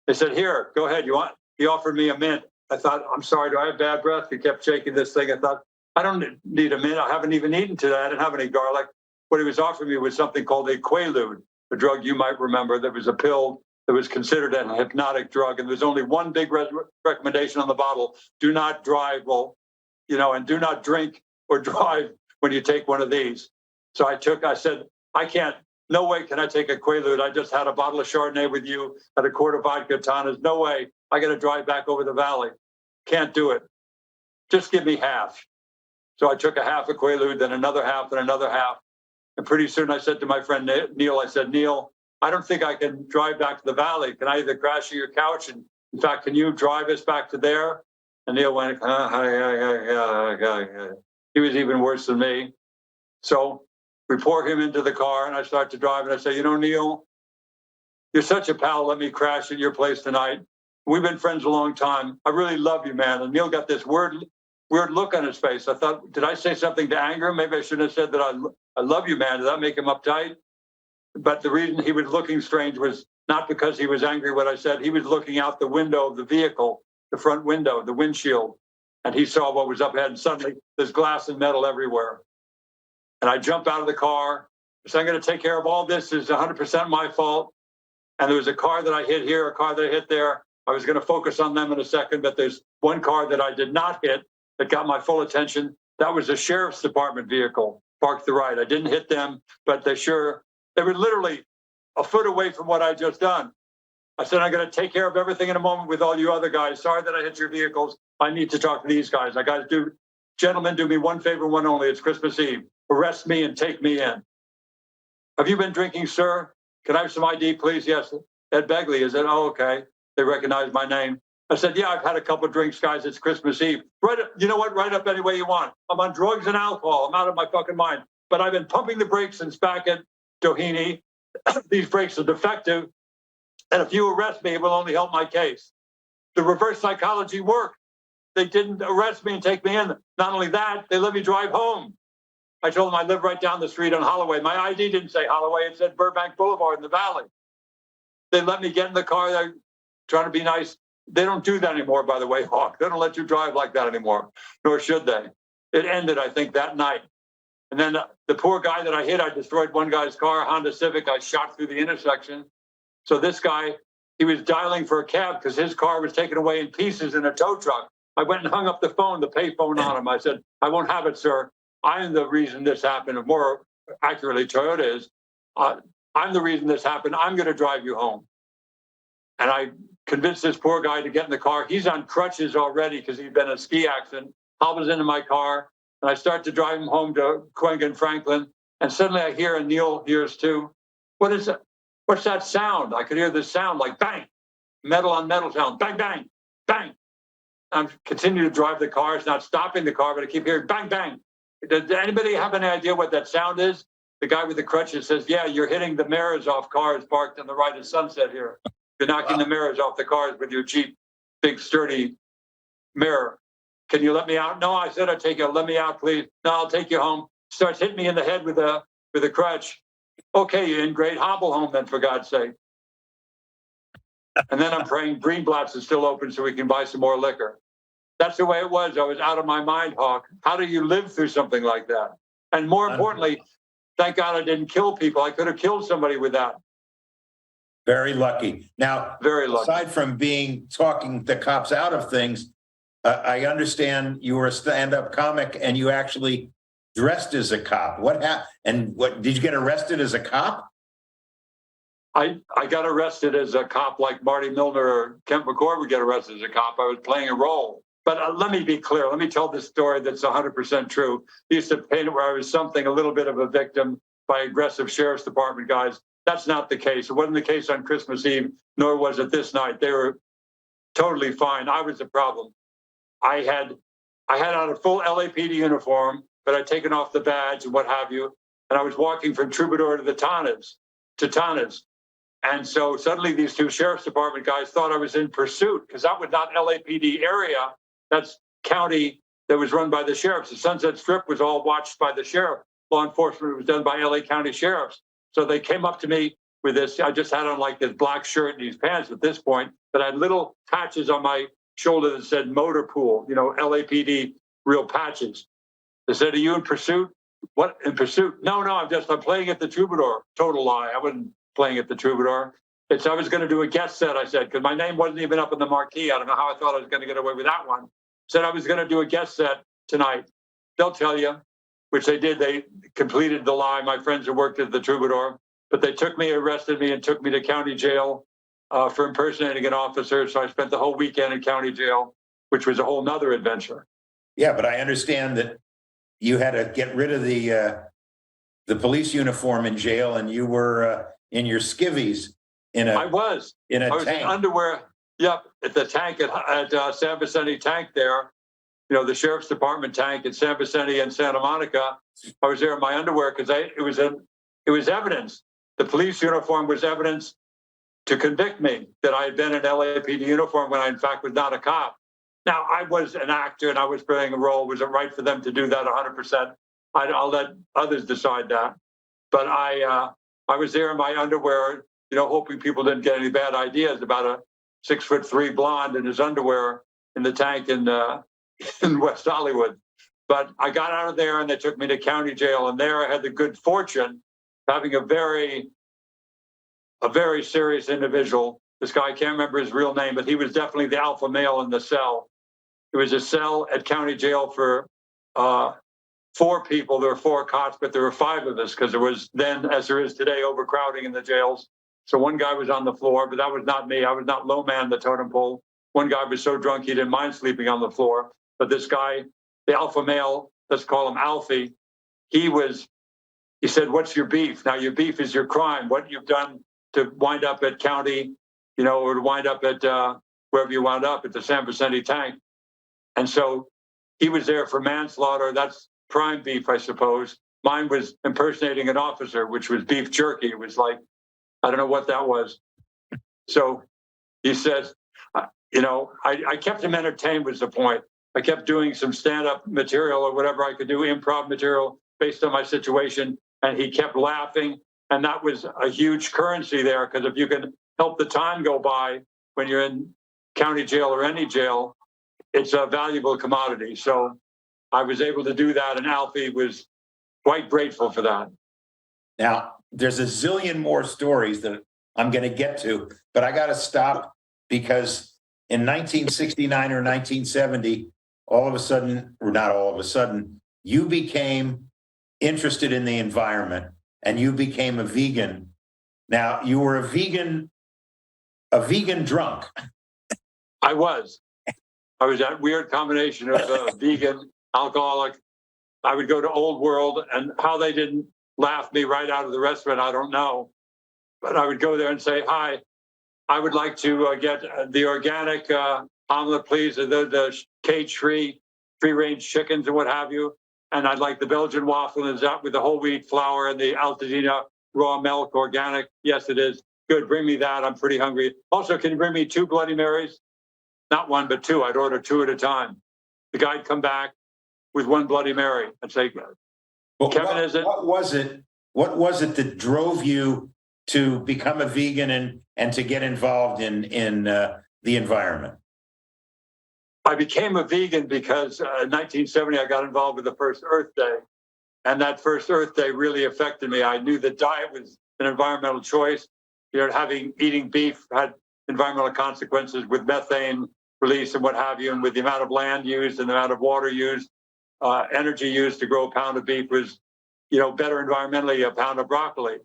They said, here, go ahead. You want? He offered me a mint. I thought, I'm sorry, do I have bad breath? He kept shaking this thing. I thought, I don't need a mint. I haven't even eaten today. I didn't have any garlic. What he was offering me was something called a Quaalude, a drug you might remember that was a pill that was considered a hypnotic drug. And there's only one big recommendation on the bottle. Do not drive, and do not drink or drive when you take one of these. So I said, I can't, no way can I take a Quaalude. I just had a bottle of Chardonnay with you, had a quart of vodka tonics. No way. I got to drive back over the valley. Can't do it. Just give me half. So I took a half of Quaalude, then another half, then another half. And pretty soon I said to my friend Neil, I said, Neil, I don't think I can drive back to the valley. Can I either crash at your couch? And in fact, can you drive us back to there? And Neil went, He was even worse than me. So we pour him into the car and I start to drive and I say, Neil, you're such a pal. Let me crash at your place tonight. We've been friends a long time. I really love you, man. And Neil got this weird look on his face. I thought, did I say something to anger him? Maybe I shouldn't have said that I love you, man. Did that make him uptight? But the reason he was looking strange was not because he was angry what I said. He was looking out the window of the vehicle, the front window, the windshield, and he saw what was up ahead. And suddenly there's glass and metal everywhere. And I jump out of the car So I'm going to take care of all this. It's 100% my fault. And there was a car that I hit here, a car that I hit there. I was going to focus on them in a second, but there's one car that I did not hit that got my full attention. That was a sheriff's department vehicle parked to the right. I didn't hit them, but they were literally a foot away from what I just done. I said, I'm going to take care of everything in a moment with all you other guys. Sorry that I hit your vehicles. I need to talk to these guys. Gentlemen, do me one favor, one only. It's Christmas Eve. Arrest me and take me in. Have you been drinking, sir? Can I have some ID, please? Yes. Ed Begley, is it? Oh, okay. They recognize my name. I said, yeah, I've had a couple of drinks, guys. It's Christmas Eve. You know what? Write up any way you want. I'm on drugs and alcohol. I'm out of my fucking mind. But I've been pumping the brakes since back at Doheny. These brakes are defective. And if you arrest me, it will only help my case. The reverse psychology worked. They didn't arrest me and take me in. Not only that, they let me drive home. I told them I live right down the street on Holloway. My ID didn't say Holloway. It said Burbank Boulevard in the Valley. They let me get in the car. They're trying to be nice. They don't do that anymore, by the way, Hawk. They don't let you drive like that anymore, nor should they. It ended, I think, that night. And then the poor guy that I hit, I destroyed one guy's car, a Honda Civic. I shot through the intersection. So this guy, he was dialing for a cab because his car was taken away in pieces in a tow truck. I went and hung up the phone, the pay phone on him. I said, I won't have it, sir. I'm the reason this happened. More accurately, Toyota is. I'm the reason this happened. I'm going to drive you home. And I convinced this poor guy to get in the car. He's on crutches already because he'd been in a ski accident. Hobbles into my car, and I start to drive him home to Quentin Franklin. And suddenly I hear, and Neil hears too, what is it? What's that sound? I could hear this sound like bang, metal on metal sound, bang, bang, bang. I'm continuing to drive the car. It's not stopping the car, but I keep hearing bang, bang. Does anybody have any idea what that sound is? The guy with the crutches says, yeah, you're hitting the mirrors off cars parked on the right of Sunset here. You're knocking the mirrors off the cars with your cheap, big, sturdy mirror. Can you let me out? No, I said I'd take you. Let me out, please. No, I'll take you home. Starts hitting me in the head with a crutch. Okay, you're in, great. Hobble home then, for God's sake. And then I'm praying Greenblatt's is still open so we can buy some more liquor. That's the way it was. I was out of my mind, Hawk. How do you live through something like that? And more importantly, thank God I didn't kill people. I could have killed somebody with that. Very lucky. Now, Very lucky. Aside from talking the cops out of things, I understand you were a stand-up comic and you actually dressed as a cop. What happened? And what did you get arrested as a cop? I got arrested as a cop like Marty Milner or Kent McCord would get arrested as a cop. I was playing a role. But let me be clear. Let me tell this story that's 100% true. I used to paint it where I was a little bit of a victim by aggressive sheriff's department guys. That's not the case. It wasn't the case on Christmas Eve, nor was it this night. They were totally fine. I was the problem. I had on a full LAPD uniform, but I'd taken off the badge and what have you. And I was walking from Troubadour to Tanas. And so suddenly these two sheriff's department guys thought I was in pursuit because that was not LAPD area. That's county that was run by the sheriffs. The Sunset Strip was all watched by the sheriff. Law enforcement was done by LA County sheriffs. So they came up to me with this. I just had on like this black shirt and these pants at this point, but I had little patches on my shoulder that said motor pool, LAPD real patches. They said, are you in pursuit? What, in pursuit? No, I'm playing at the Troubadour. Total lie. I wasn't playing at the Troubadour. I was going to do a guest set, I said, because my name wasn't even up in the marquee. I don't know how I thought I was going to get away with that one. Said I was going to do a guest set tonight. They'll tell you, which they did. They completed the lie. My friends who worked at the Troubadour, but they arrested me and took me to county jail for impersonating an officer. So I spent the whole weekend in county jail, which was a whole nother adventure. Yeah, but I understand that you had to get rid of the police uniform in jail, and you were in your skivvies I was in tank. In underwear. Yep, at the tank at San Vicente tank there. The sheriff's department tank at San Vicente and Santa Monica. I was there in my underwear because it was evidence. The police uniform was evidence to convict me that I had been in LAPD uniform when I in fact was not a cop. Now I was an actor and I was playing a role. Was it right for them to do that 100%? I'll let others decide that. But I was there in my underwear, hoping people didn't get any bad ideas about a 6'3" blonde in his underwear in the tank in West Hollywood. But I got out of there and they took me to county jail. And there I had the good fortune having a very serious individual. This guy, I can't remember his real name, but he was definitely the alpha male in the cell. It was a cell at county jail for 4 people. There were 4 cots, but there were 5 of us because there was then, as there is today, overcrowding in the jails. So one guy was on the floor, but that was not me. I was not low man the totem pole. One guy was so drunk he didn't mind sleeping on the floor. But this guy, the alpha male, let's call him Alfie, he said, "What's your beef?" Now, your beef is your crime, what you've done to wind up at county, or to wind up at wherever you wound up at the San Vicente tank. And so he was there for manslaughter. That's prime beef, I suppose. Mine was impersonating an officer, which was beef jerky. It was like, I don't know what that was. So he says, I kept him entertained was the point. I kept doing some stand-up material or whatever I could do, improv material based on my situation. And he kept laughing. And that was a huge currency there, because if you can help the time go by when you're in county jail or any jail, it's a valuable commodity. So I was able to do that. And Alfie was quite grateful for that. Now, there's a zillion more stories that I'm going to get to, but I got to stop because in 1969 or 1970, all of a sudden, or not all of a sudden, you became interested in the environment and you became a vegan. Now, you were a vegan drunk. I was that weird combination of vegan, alcoholic. I would go to Old World, and how they didn't laugh me right out of the restaurant, I don't know. But I would go there and say, "Hi, I would like to get the organic omelet, please, the cage-free, free-range chickens and what have you. And I'd like the Belgian waffle and that with the whole wheat flour and the Altadena raw milk, organic. Yes, it is. Good, bring me that. I'm pretty hungry. Also, can you bring me 2 Bloody Marys? Not 1, but 2. I'd order 2 at a time. The guy'd come back with 1 Bloody Mary and say, "Kevin, is it?" What was it that drove you to become a vegan and to get involved in the environment? I became a vegan because in 1970, I got involved with the first Earth Day. And that first Earth Day really affected me. I knew that diet was an environmental choice. Eating beef had environmental consequences with methane release and what have you. And with the amount of land used and the amount of water used, energy used to grow a pound of beef was, better environmentally a pound of broccoli.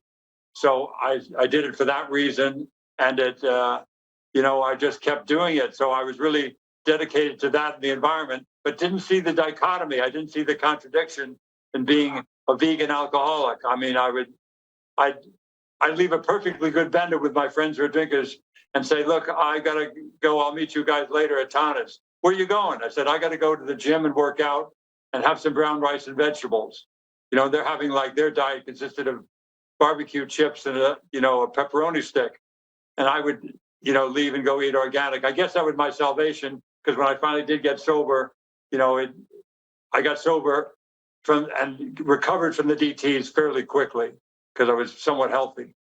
So I did it for that reason. And I just kept doing it. So I was really dedicated to that and the environment, but didn't see the dichotomy. I didn't see the contradiction in being a vegan alcoholic. I mean, I'd leave a perfectly good bender with my friends who are drinkers and say, "Look, I got to go. I'll meet you guys later at Tana's." "Where are you going?" I said, "I got to go to the gym and work out and have some brown rice and vegetables." They're having their diet consisted of barbecue chips and a pepperoni stick. And I would, leave and go eat organic. I guess that was my salvation, because when I finally did get sober, I got sober and recovered from the DTs fairly quickly because I was somewhat healthy.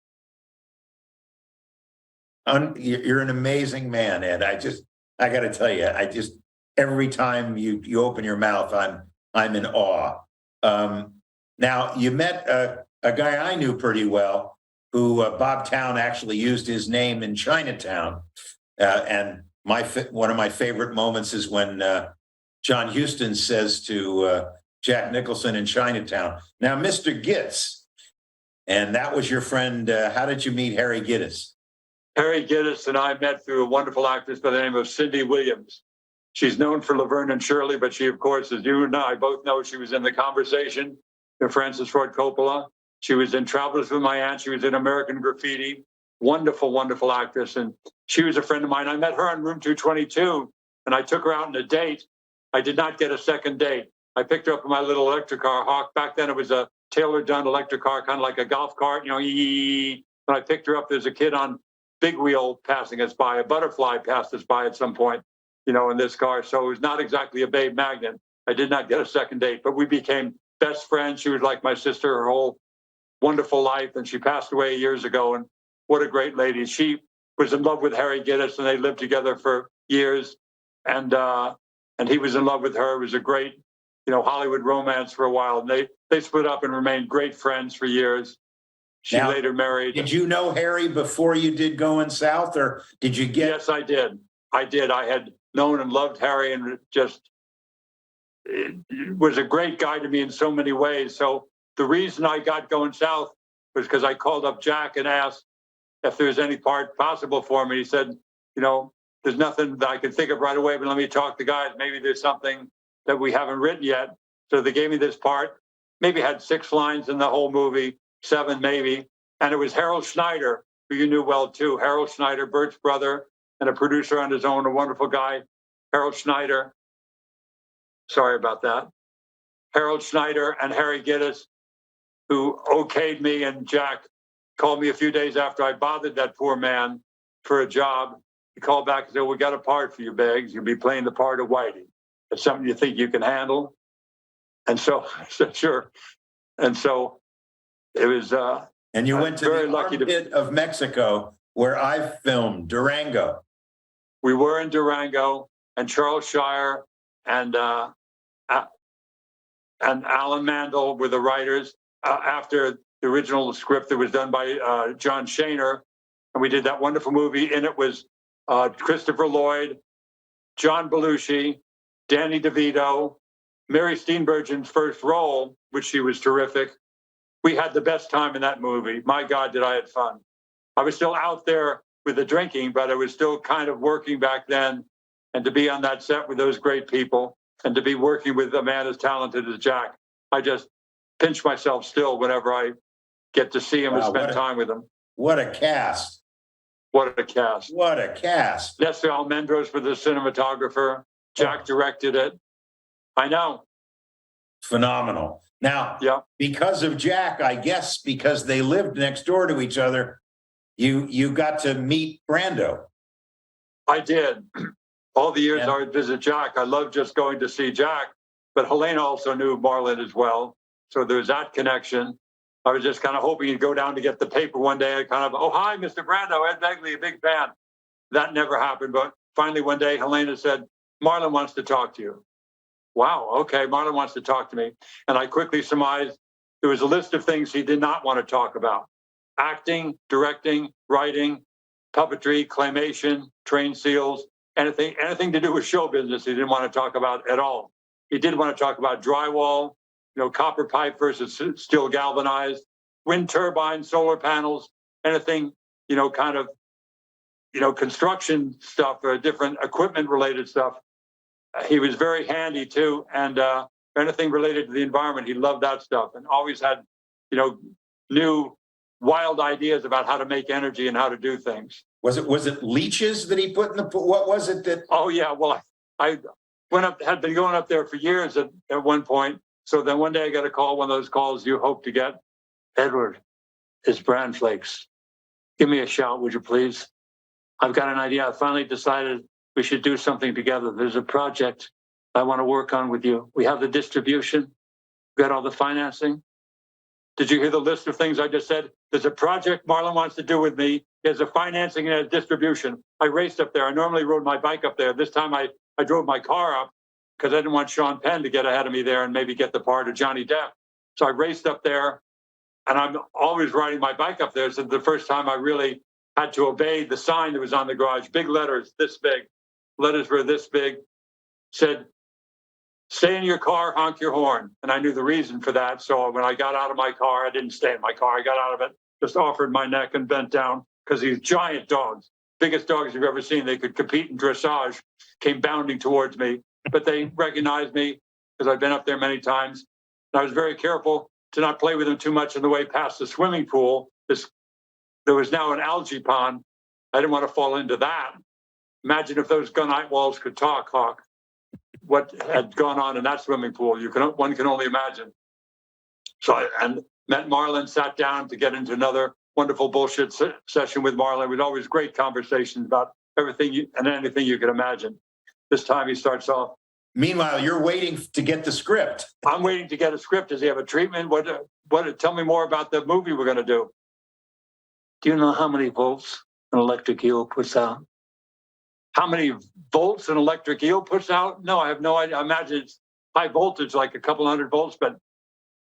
You're an amazing man, Ed. I got to tell you, every time you open your mouth, I'm in awe. Now, you met a guy I knew pretty well, who Bob Town actually used his name in Chinatown. And one of my favorite moments is when John Huston says to Jack Nicholson in Chinatown, "Now, Mr. Gitz," and that was your friend. How did you meet Harry Gittes? Harry Gittes and I met through a wonderful actress by the name of Cindy Williams. She's known for Laverne and Shirley, but she, of course, as you and I both know, she was in The Conversation with Francis Ford Coppola. She was in Travelers with My Aunt. She was in American Graffiti. Wonderful, wonderful actress. And she was a friend of mine. I met her on Room 222, and I took her out on a date. I did not get a second date. I picked her up in my little electric car, Hawk. Back then, it was a Taylor-done electric car, kind of like a golf cart, When I picked her up, there's a kid on big wheel passing us by. A butterfly passed us by at some point, in this car. So it was not exactly a babe magnet. I did not get a second date, but we became best friends. She was like my sister her whole wonderful life, and she passed away years ago. And what a great lady. She was in love with Harry Gittes, and they lived together for years. And he was in love with her. It was a great, Hollywood romance for a while. And they split up and remained great friends for years. She Now, later married. Did you know Harry before you did Going South, or did you get? Yes, I did. I had known and loved Harry, and just it was a great guy to me in so many ways. So the reason I got Going South was because I called up Jack and asked if there was any part possible for me. He said, you know, there's nothing that I can think of right away, but let me talk to guys. Maybe there's something that we haven't written yet. So they gave me this part, maybe had 6 lines in the whole movie, 7 maybe. And it was Harold Schneider, who you knew well too. Harold Schneider, Bert's brother, and a producer on his own, a wonderful guy. Harold Schneider. Sorry about that. Harold Schneider and Harry Gittes, who okayed me, and Jack called me a few days after I bothered that poor man for a job. He called back and said, we got a part for you, Beggs. You'll be playing the part of Whitey. It's something you think you can handle? And so I said, sure. And so it was... and you went to very the lucky armpit of Mexico, where I filmed Durango. We were in Durango, and Charles Shire and Alan Mandel were the writers after the original script that was done by John Shaner. And we did that wonderful movie. And it was Christopher Lloyd, John Belushi, Danny DeVito, Mary Steenburgen's first role, which she was terrific. We had the best time in that movie. My God, did I have fun. I was still out there with the drinking, but I was still kind of working back then. And to be on that set with those great people and to be working with a man as talented as Jack, I just pinch myself still whenever I get to see him and spend time with him. What a cast. What a cast. What a cast. Nestor Almendros was the cinematographer. Jack directed it. I know. Phenomenal. Now, yeah, because of Jack, I guess because they lived next door to each other, you got to meet Brando. I did. All the years I would visit Jack, I loved just going to see Jack, but Helena also knew Marlon as well. So there's that connection. I was just kind of hoping he'd go down to get the paper one day. I kind of, oh, hi, Mr. Brando, Ed Begley, a big fan. That never happened. But finally one day, Helena said, Marlon wants to talk to you. Wow, okay, Marlon wants to talk to me. And I quickly surmised there was a list of things he did not want to talk about. Acting, directing, writing, puppetry, claymation, trained seals, anything to do with show business he didn't want to talk about at all. He did want to talk about drywall, copper pipe versus steel galvanized, wind turbines, solar panels, anything, construction stuff or different equipment related stuff. He was very handy too. And anything related to the environment, he loved that stuff and always had, new wild ideas about how to make energy and how to do things. Was it leeches that he put in the, what was it that? Oh yeah, well, I had been going up there for years at one point. So then one day I got a call, one of those calls you hope to get. Edward, it's bran flakes. Give me a shout, would you please? I've got an idea. I finally decided we should do something together. There's a project I want to work on with you. We have the distribution, got all the financing. Did you hear the list of things I just said? There's a project Marlon wants to do with me. There's a financing and a distribution. I raced up there. I normally rode my bike up there. This time I drove my car up because I didn't want Sean Penn to get ahead of me there and maybe get the part of Johnny Depp. So I raced up there, and I'm always riding my bike up there. So the first time I really had to obey the sign that was on the garage, big letters, this big. Letters were this big, said, stay in your car, honk your horn. And I knew the reason for that. So when I got out of my car, I didn't stay in my car. I got out of it, just offered my neck and bent down because these giant dogs, biggest dogs you've ever seen, they could compete in dressage, came bounding towards me. But they recognized me because I've been up there many times. And I was very careful to not play with them too much on the way past the swimming pool. There was now an algae pond. I didn't want to fall into that. Imagine if those gunite walls could talk, Hawk. What had gone on in that swimming pool? One can only imagine. So I met Marlon, sat down to get into another wonderful bullshit session with Marlon. With always great conversations about everything and anything you could imagine. This time he starts off. Meanwhile, you're waiting to get the script. I'm waiting to get a script. Does he have a treatment? What? Tell me more about the movie we're going to do. Do you know how many volts an electric eel puts out? How many volts an electric eel puts out? No, I have no idea. I imagine it's high voltage, like a couple hundred volts, but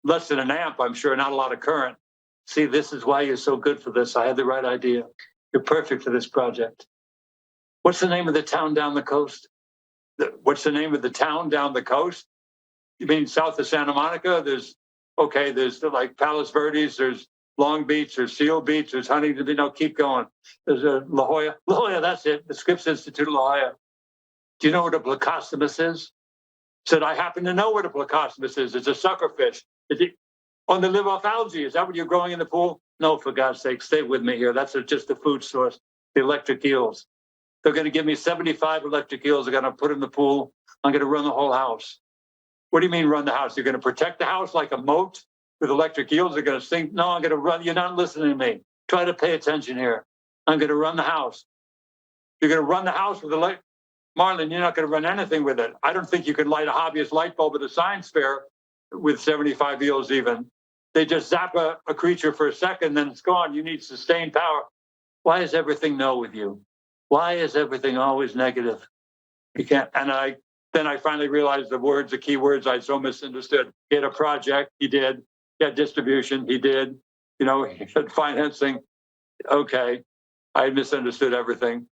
less than an amp, I'm sure, not a lot of current. See, this is why you're so good for this. I had the right idea. You're perfect for this project. What's the name of the town down the coast? What's the name of the town down the coast? You mean south of Santa Monica? There's like Palos Verdes, there's Long Beach, there's Seal Beach, there's Huntington, keep going. There's La Jolla. La Jolla, that's it. The Scripps Institute of La Jolla. Do you know what a plecostomus is? Said, I happen to know what a plecostomus is. It's a suckerfish. On the live off algae. Is that what you're growing in the pool? No, for God's sake, stay with me here. That's just a food source. The electric eels. They're going to give me 75 electric eels. They're going to put in the pool. I'm going to run the whole house. What do you mean run the house? You're going to protect the house like a moat with electric eels? They're going to sink? No, I'm going to run. You're not listening to me. Try to pay attention here. I'm going to run the house. You're going to run the house with electric. Marlon, you're not going to run anything with it. I don't think you can light a hobbyist light bulb at a science fair with 75 eels even. They just zap a creature for a second, then it's gone. You need sustained power. Why is everything no with you? Why is everything always negative? You can't. And then I finally realized the key words I so misunderstood. He had a project, he did. He had distribution, he did. He had financing. Okay, I had misunderstood everything.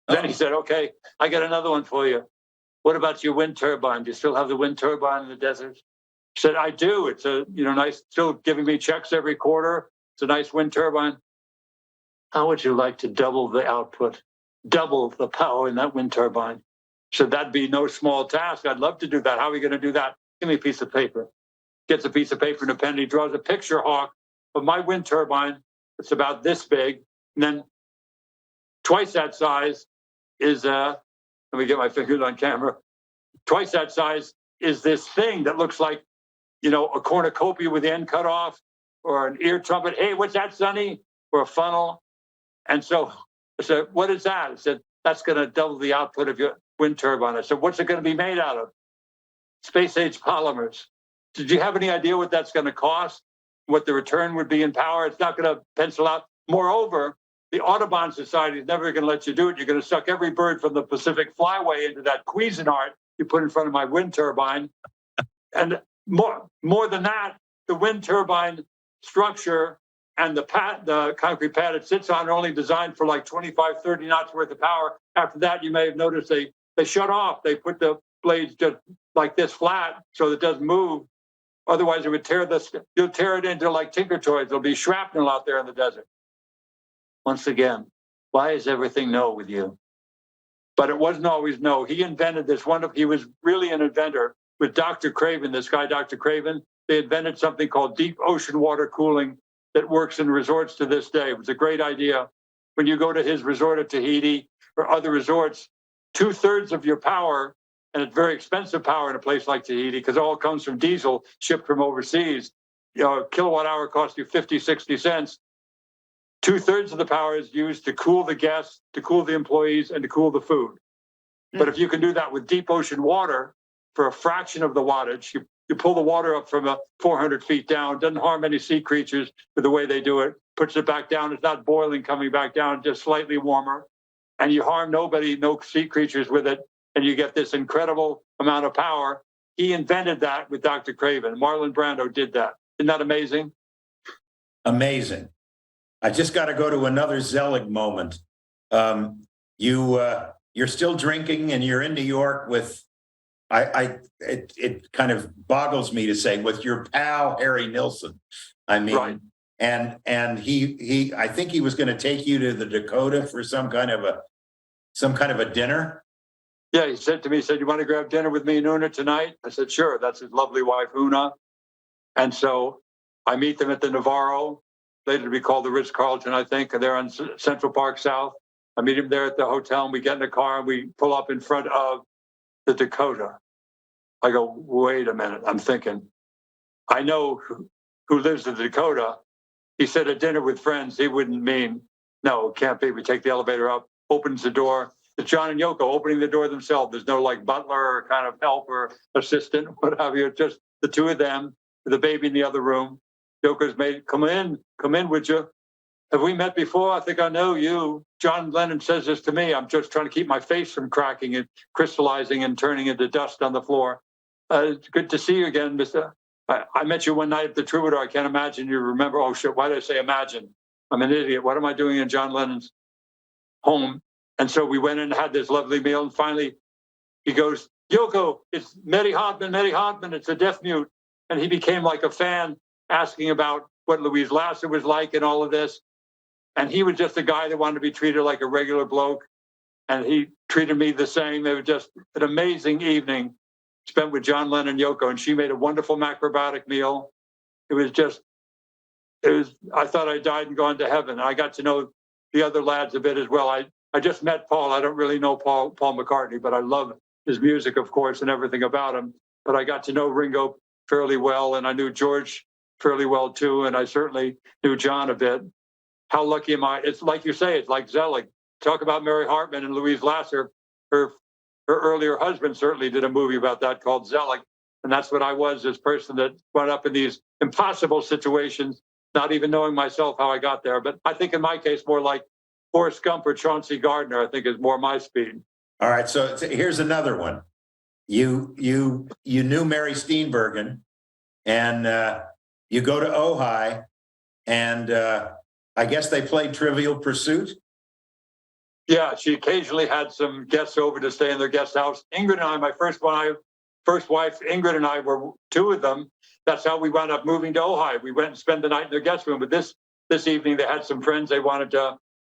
Then he said, okay, I got another one for you. What about your wind turbine? Do you still have the wind turbine in the desert? I said, I do. It's a, nice, still giving me checks every quarter. It's a nice wind turbine. How would you like to double the output, double the power in that wind turbine? So that'd be no small task. I'd love to do that. How are we going to do that? Give me a piece of paper. Gets a piece of paper and a pen. He draws a picture hawk of my wind turbine. It's about this big. And then twice that size is, let me get my fingers on camera. Twice that size is this thing that looks like, a cornucopia with the end cut off, or an ear trumpet. Hey, what's that, Sonny? Or a funnel. And so I said, what is that? I said, that's going to double the output of your wind turbine. I said, what's it going to be made out of? Space-age polymers. Did you have any idea what that's going to cost? What the return would be in power? It's not going to pencil out. Moreover, the Audubon Society is never going to let you do it. You're going to suck every bird from the Pacific Flyway into that Cuisinart you put in front of my wind turbine. And more than that, the wind turbine structure and the concrete pad it sits on are only designed for like 25, 30 knots worth of power. After that, you may have noticed they shut off. They put the blades just like this flat so it doesn't move. Otherwise, it would you'll tear it into like Tinker Toys. There'll be shrapnel out there in the desert. Once again, why is everything no with you? But it wasn't always no. He invented this he was really an inventor with Dr. Craven, this guy, Dr. Craven. They invented something called deep ocean water cooling that works in resorts to this day. It was a great idea. When you go to his resort at Tahiti or other resorts, 2/3 of your power, and it's very expensive power in a place like Tahiti because it all comes from diesel shipped from overseas. A kilowatt hour costs you 50, 60 cents. 2/3 of the power is used to cool the guests, to cool the employees, and to cool the food. But if you can do that with deep ocean water for a fraction of the wattage, you pull the water up from 400 feet down, doesn't harm any sea creatures with the way they do it, puts it back down. It's not boiling, coming back down, just slightly warmer. And you harm nobody, no sea creatures with it. And you get this incredible amount of power. He invented that with Dr. Craven. Marlon Brando did that. Isn't that amazing? Amazing. I just got to go to another Zelig moment. You're still drinking and you're in New York with, it kind of boggles me to say, with your pal, Harry Nilsson. I mean, right. And he, I think he was going to take you to the Dakota for some kind of a dinner. Yeah, he said to me, you want to grab dinner with me and Una tonight? I said, sure. That's his lovely wife, Una. And so I meet them at the Navarro, later to be called the Ritz-Carlton, I think, and they're on Central Park South. I meet him there at the hotel, and we get in the car, and we pull up in front of the Dakota. I go, wait a minute. I'm thinking, I know who lives in the Dakota. He said a dinner with friends. He wouldn't mean, no, it can't be. We take the elevator up, opens the door. It's John and Yoko opening the door themselves. There's no like butler or kind of help or assistant, what have you. Just the two of them with the baby in the other room. Yoko's made, come in, would you? Have we met before? I think I know you. John Lennon says this to me. I'm just trying to keep my face from cracking and crystallizing and turning into dust on the floor. It's good to see you again, Mr. I met you one night at the Troubadour. I can't imagine you remember. Oh shit! Why did I say imagine? I'm an idiot. What am I doing in John Lennon's home? And so we went in and had this lovely meal. And finally, he goes, "Yoko, it's Mary Hartman. It's a deaf mute." And he became like a fan, asking about what Louise Lasser was like and all of this. And he was just a guy that wanted to be treated like a regular bloke. And he treated me the same. It was just an amazing evening spent with John Lennon and Yoko. And she made a wonderful macrobiotic meal. I thought I died and gone to heaven. I got to know the other lads a bit as well. I just met Paul. I don't really know Paul McCartney, but I love his music, of course, and everything about him. But I got to know Ringo fairly well, and I knew George fairly well too, and I certainly knew John a bit. How lucky am I? It's like you say, it's like Zelig. Talk about Mary Hartman and Louise Lasser. Her earlier husband certainly did a movie about that called Zelig. And that's what I was, this person that went up in these impossible situations, not even knowing myself how I got there. But I think in my case, more like Forrest Gump or Chauncey Gardner, I think is more my speed. All right, so here's another one. You knew Mary Steenburgen, and you go to Ojai, and I guess they played Trivial Pursuit. Yeah, she occasionally had some guests over to stay in their guest house. Ingrid and I, my first wife, Ingrid and I were two of them. That's how we wound up moving to Ojai. We went and spent the night in their guest room. But this evening, they had some friends they wanted to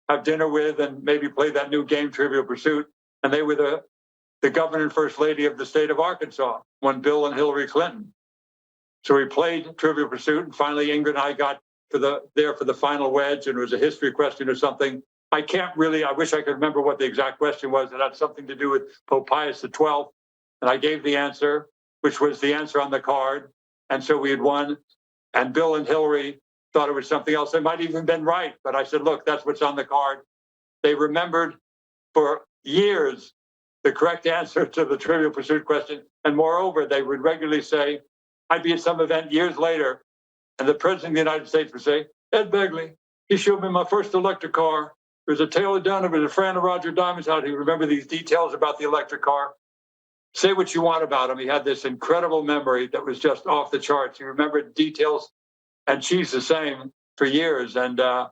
have dinner with and maybe play that new game, Trivial Pursuit. And they were the governor and first lady of the state of Arkansas, when Bill and Hillary Clinton. So we played Trivial Pursuit, and finally Ingrid and I got there for the final wedge, and it was a history question or something. I wish I could remember what the exact question was. It had something to do with Pope Pius XII. And I gave the answer, which was the answer on the card. And so we had won. And Bill and Hillary thought it was something else. They might have even been right. But I said, look, that's what's on the card. They remembered for years the correct answer to the Trivial Pursuit question. And moreover, they would regularly say, I'd be at some event years later, and the president of the United States would say, Ed Begley, he showed me my first electric car. It was a Taylor Dunn. It was a friend of Roger Diamond's house. He remembered these details about the electric car. Say what you want about him. He had this incredible memory that was just off the charts. He remembered details, and she's the same for years. And I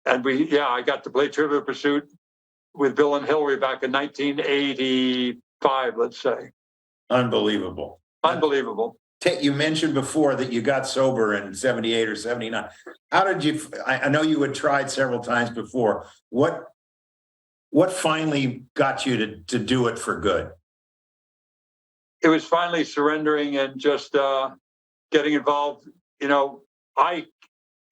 got to play Trivial Pursuit with Bill and Hillary back in 1985, let's say. Unbelievable. Unbelievable. You mentioned before that you got sober in 78 or 79. How did you, I know you had tried several times before. What finally got you to do it for good? It was finally surrendering and just getting involved. You know,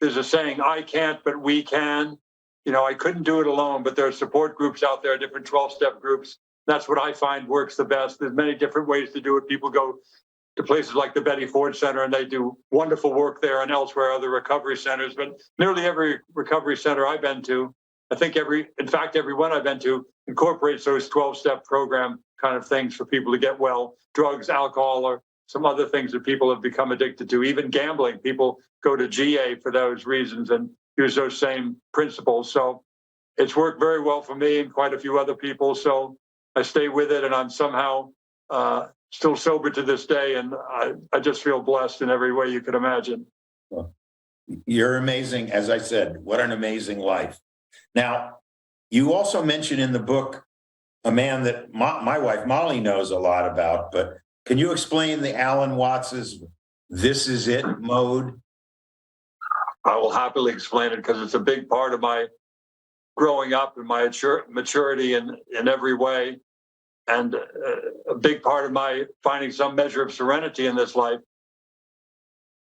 there's a saying, I can't, but we can. You know, I couldn't do it alone, but there are support groups out there, different 12-step groups. That's what I find works the best. There's many different ways to do it. People go to places like the Betty Ford Center, and they do wonderful work there, and elsewhere, other recovery centers. But nearly every recovery center I've been to, I think every one I've been to incorporates those 12-step program kind of things for people to get well. Drugs, alcohol, or some other things that people have become addicted to. Even gambling, people go to GA for those reasons and use those same principles. So it's worked very well for me and quite a few other people. So I stay with it, and I'm somehow still sober to this day, and I just feel blessed in every way you could imagine. Well, you're amazing. As I said, what an amazing life. Now, you also mention in the book a man that my wife Molly knows a lot about, but can you explain the Alan Watts's "This Is It" mode? I will happily explain it because it's a big part of my growing up and my maturity in every way. And a big part of my finding some measure of serenity in this life.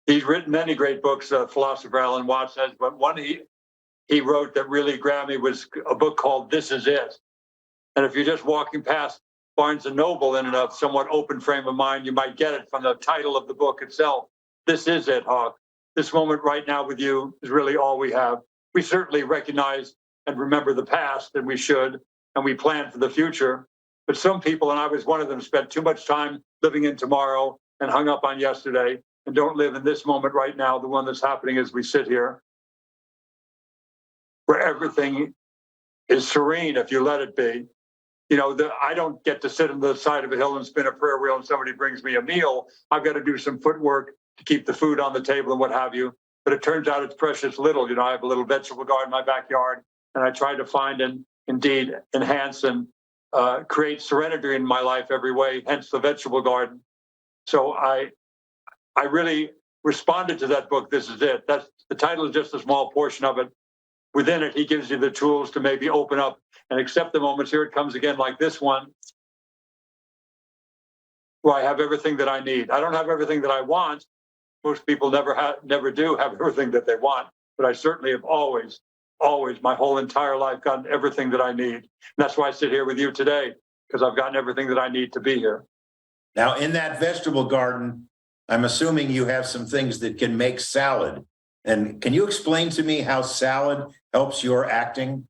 He's written many great books, philosopher Alan Watts says, but one he wrote that really grabbed me was a book called This Is It. And if you're just walking past Barnes & Noble in a somewhat open frame of mind, you might get it from the title of the book itself. This is it, Hawk. This moment right now with you is really all we have. We certainly recognize and remember the past, and we should, and we plan for the future. But some people, and I was one of them, spent too much time living in tomorrow and hung up on yesterday and don't live in this moment right now, the one that's happening as we sit here, where everything is serene if you let it be. I don't get to sit on the side of a hill and spin a prayer wheel and somebody brings me a meal. I've got to do some footwork to keep the food on the table and what have you. But it turns out it's precious little. I have a little vegetable garden in my backyard, and I try to find and indeed enhance and create serenity in my life every way, hence the vegetable garden. So I really responded to that book. This is it. That's the title is just a small portion of it. Within it, he gives you the tools to maybe open up and accept the moments. Here it comes again, like this one, where I have everything that I need. I don't have everything that I want. Most people never do have everything that they want, but I certainly have always, my whole entire life, gotten everything that I need. And that's why I sit here with you today, because I've gotten everything that I need to be here. Now, in that vegetable garden, I'm assuming you have some things that can make salad. And can you explain to me how salad helps your acting?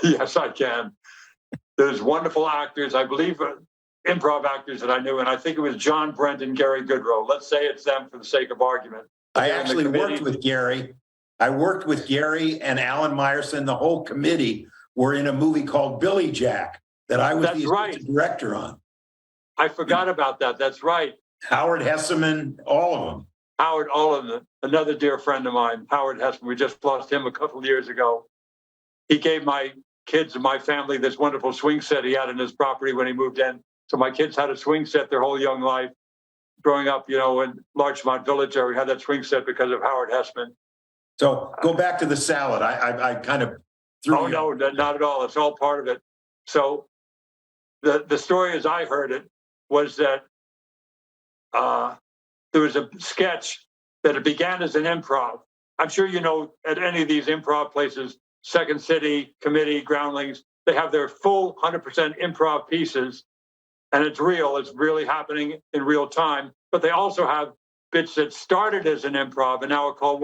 Yes, I can. There's wonderful actors, I believe, improv actors that I knew, and I think it was John Brent and Gary Goodrow. Let's say it's them for the sake of argument. I actually worked with Gary. I worked with Gary and Alan Meyerson. The whole committee were in a movie called Billy Jack that I was the assistant director on. I forgot about that. That's right. Howard Hesseman, all of them. Howard, all of them. Another dear friend of mine, Howard Hesseman. We just lost him a couple of years ago. He gave my kids and my family this wonderful swing set he had in his property when he moved in. So my kids had a swing set their whole young life. Growing up, in Larchmont Village, we had that swing set because of Howard Hesseman. So go back to the salad. I kind of threw. Oh, no, not at all. It's all part of it. So the story as I heard it was that there was a sketch that it began as an improv. I'm sure at any of these improv places, Second City, Committee, Groundlings, they have their full 100% improv pieces. And it's real, it's really happening in real time. But they also have bits that started as an improv and now are called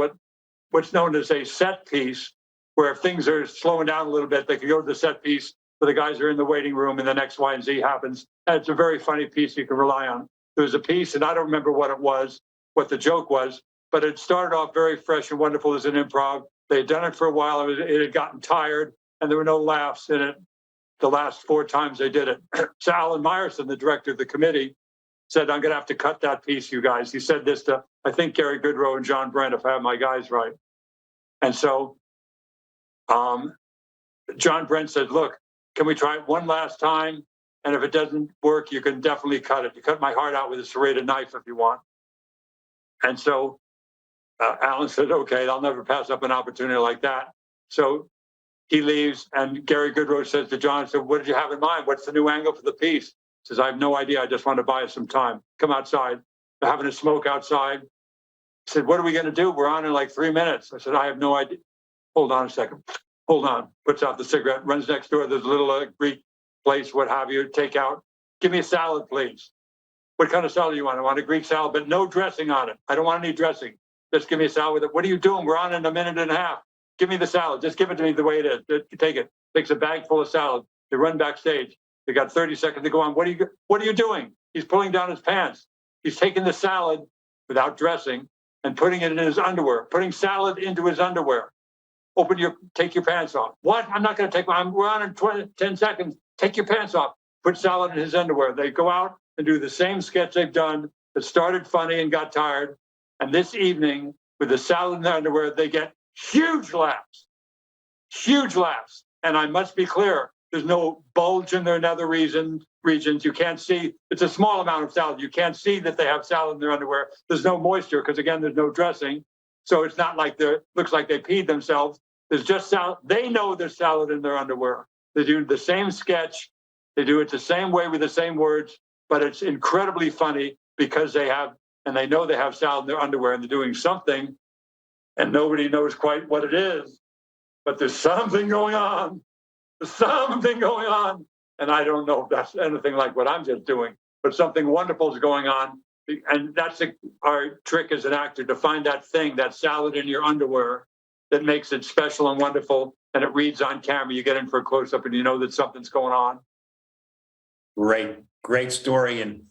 what's known as a set piece, where if things are slowing down a little bit, they can go to the set piece where the guys are in the waiting room and then X, Y, and Z happens. And it's a very funny piece you can rely on. There was a piece, and I don't remember what it was, what the joke was, but it started off very fresh and wonderful as an improv. They had done it for a while, it had gotten tired, and there were no laughs in it the last 4 times they did it. So Alan Meyerson, the director of the committee, said, I'm going to have to cut that piece, you guys. He said this to, I think, Gary Goodrow and John Brent, if I have my guys right. And so John Brent said, look, can we try it one last time? And if it doesn't work, you can definitely cut it. You cut my heart out with a serrated knife if you want. And so Alan said, okay, I'll never pass up an opportunity like that. So he leaves, and Gary Goodrow says to John, so what did you have in mind? What's the new angle for the piece? He says, I have no idea. I just want to buy us some time. Come outside. They're having a smoke outside. He said, what are we going to do? We're on in like 3 minutes. I said, I have no idea. Hold on a second. Hold on. Puts out the cigarette, runs next door. There's a little Greek place, what have you, take out. Give me a salad, please. What kind of salad do you want? I want a Greek salad, but no dressing on it. I don't want any dressing. Just give me a salad with it. What are you doing? We're on in a minute and a half. Give me the salad. Just give it to me the way it is. Take it. Takes a bag full of salad. They run backstage. They got 30 seconds to go on. What are you doing? He's pulling down his pants. He's taking the salad without dressing and putting it in his underwear, putting salad into his underwear. Take your pants off. What? I'm not going to take we're on in 10 seconds. Take your pants off. Put salad in his underwear. They go out and do the same sketch they've done that started funny and got tired. And this evening, with the salad in their underwear, they get huge laughs. Huge laughs. And I must be clear, there's no bulge in their nether regions. You can't see. It's a small amount of salad. You can't see that they have salad in their underwear. There's no moisture because, again, there's no dressing. So it's not like looks like they peed themselves. There's just salad. They know there's salad in their underwear. They do the same sketch. They do it the same way with the same words, but it's incredibly funny because they know they have salad in their underwear and they're doing something and nobody knows quite what it is, but there's something going on. There's something going on. And I don't know if that's anything like what I'm just doing, but something wonderful is going on. And that's our trick as an actor, to find that thing, that salad in your underwear that makes it special and wonderful. And it reads on camera. You get in for a close-up and you know that something's going on. Great story. And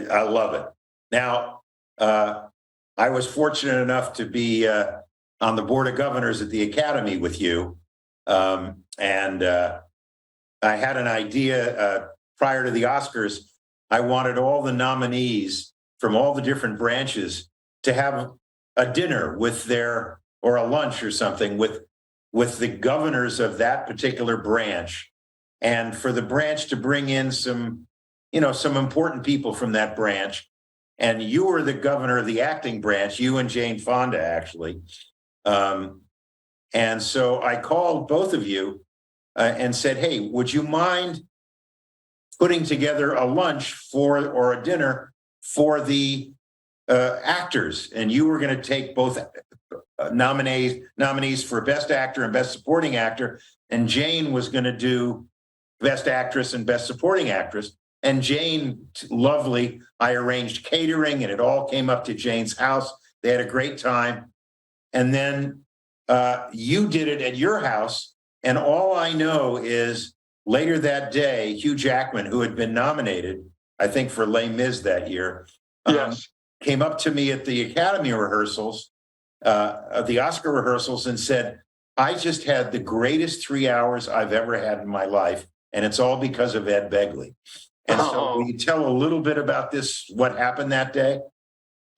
I love it. Now, I was fortunate enough to be on the board of governors at the Academy with you. And I had an idea prior to the Oscars. I wanted all the nominees from all the different branches to have a dinner with their, or a lunch or something with the governors of that particular branch, and for the branch to bring in some, some important people from that branch. And you were the governor of the acting branch, you and Jane Fonda, actually. And so I called both of you and said, hey, would you mind putting together a lunch or a dinner for the actors? And you were going to take both nominees for Best Actor and Best Supporting Actor. And Jane was going to do Best Actress and Best Supporting Actress. And Jane, lovely, I arranged catering and it all came up to Jane's house. They had a great time. And then you did it at your house. And all I know is later that day, Hugh Jackman, who had been nominated, I think, for Les Mis that year, Yes. Came up to me at the Academy rehearsals, the Oscar rehearsals, and said, I just had the greatest 3 hours I've ever had in my life. And it's all because of Ed Begley. And so will you tell a little bit about this, what happened that day?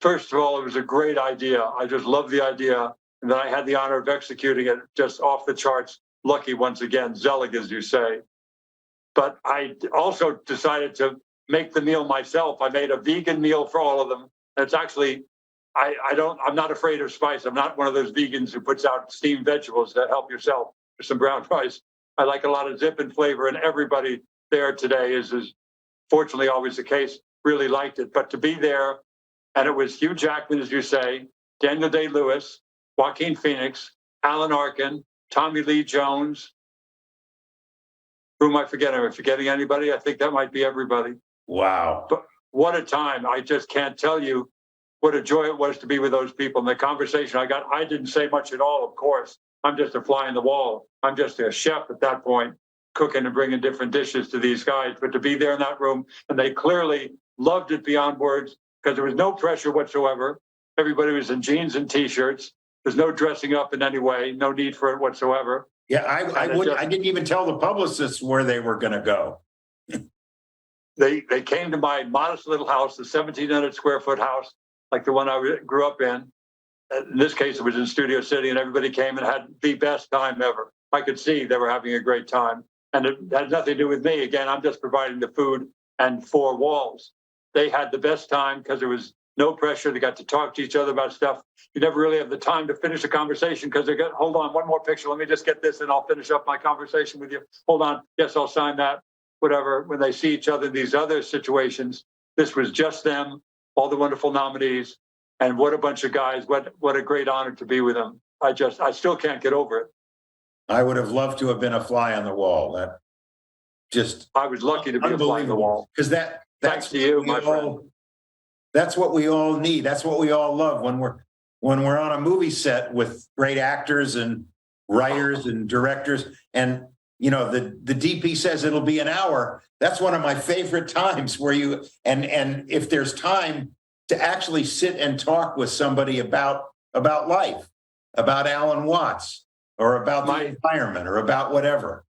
First of all, it was a great idea. I just love the idea. And then I had the honor of executing it, just off the charts. Lucky once again, Zelig, as you say. But I also decided to make the meal myself. I made a vegan meal for all of them. And it's actually, I'm not afraid of spice. I'm not one of those vegans who puts out steamed vegetables that help yourself with some brown rice. I like a lot of zip and flavor, and everybody there today is fortunately always the case, really liked it. But to be there, and it was Hugh Jackman, as you say, Daniel Day-Lewis, Joaquin Phoenix, Alan Arkin, Tommy Lee Jones. Who am I forgetting? Am I forgetting anybody? I think that might be everybody. Wow. But what a time. I just can't tell you what a joy it was to be with those people. And the conversation I didn't say much at all, of course. I'm just a fly in the wall. I'm just a chef at that point, cooking and bringing different dishes to these guys. But to be there in that room, and they clearly loved it beyond words, because there was no pressure whatsoever. Everybody was in jeans and T-shirts. There's no dressing up in any way, no need for it whatsoever. Yeah, I didn't even tell the publicists where they were going to go. They came to my modest little house, the 1,700 square foot house, like the one I grew up in. In this case, it was in Studio City, and everybody came and had the best time ever. I could see they were having a great time. And it had nothing to do with me. Again, I'm just providing the food and four walls. They had the best time because there was no pressure. They got to talk to each other about stuff. You never really have the time to finish a conversation because they got, hold on, one more picture. Let me just get this and I'll finish up my conversation with you. Hold on. Yes, I'll sign that. Whatever. When they see each other in these other situations, this was just them, all the wonderful nominees. And what a bunch of guys. What a great honor to be with them. I still can't get over it. I would have loved to have been a fly on the wall. I was lucky to be a fly on the wall. Because Thanks to you, my friend. That's what we all need. That's what we all love when we're on a movie set with great actors and writers and directors. And the DP says it'll be an hour. That's one of my favorite times where you and if there's time to actually sit and talk with somebody about life, about Alan Watts, or about the environment, or about whatever.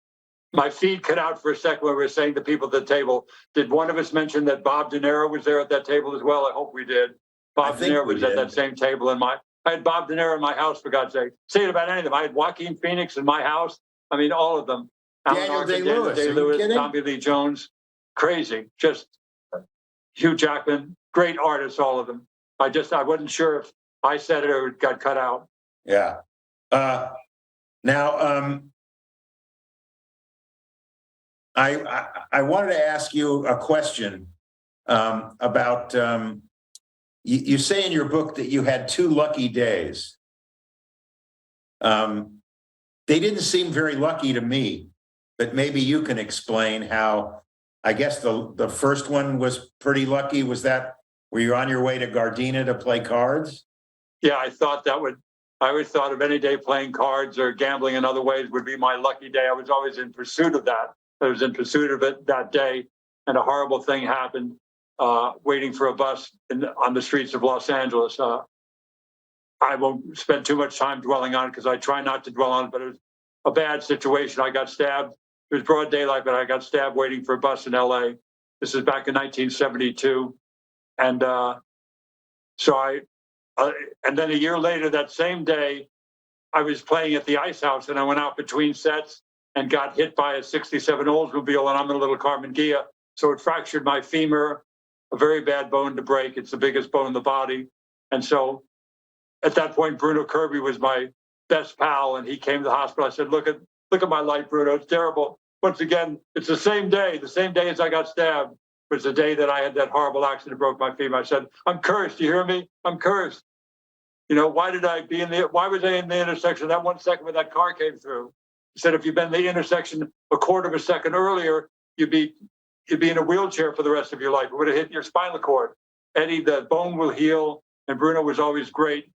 My feed cut out for a second when we were saying to people at the table, did one of us mention that Bob De Niro was there at that table as well? I hope we did. Bob De Niro was at that same table I had Bob De Niro in my house, for God's sake. Say it about any of them. I had Joaquin Phoenix in my house. I mean, all of them. Daniel Day-Lewis, Tommy Lee Jones. Crazy. Just Hugh Jackman. Great artists, all of them. I wasn't sure if I said it or it got cut out. Yeah. Now, I wanted to ask you a question about, you say in your book that you had 2 lucky days. They didn't seem very lucky to me, but maybe you can explain how. I guess the first one was pretty lucky. Were you on your way to Gardena to play cards? Yeah, I always thought of any day playing cards or gambling in other ways would be my lucky day. I was always in pursuit of that. I was in pursuit of it that day, and a horrible thing happened waiting for a bus on the streets of Los Angeles. I won't spend too much time dwelling on it because I try not to dwell on it, but it was a bad situation. I got stabbed It was broad daylight, but I got stabbed waiting for a bus in LA. This is back in 1972. And and then a year later, that same day, I was playing at the Ice House, and I went out between sets and got hit by a 67 Oldsmobile, and I'm in a little Carmen Ghia. So it fractured my femur, a very bad bone to break. It's the biggest bone in the body. And so at that point, Bruno Kirby was my best pal, and he came to the hospital. I said, look at my life, Bruno. It's terrible. Once again, it's the same day as I got stabbed. It was the day that I had that horrible accident, broke my femur. I said, I'm cursed. You hear me? I'm cursed. You know, why was I in the intersection that 1 second when that car came through? He said, if you'd been in the intersection a quarter of a second earlier, you'd be in a wheelchair for the rest of your life. It would have hit your spinal cord. Eddie, the bone will heal. And Bruno was always great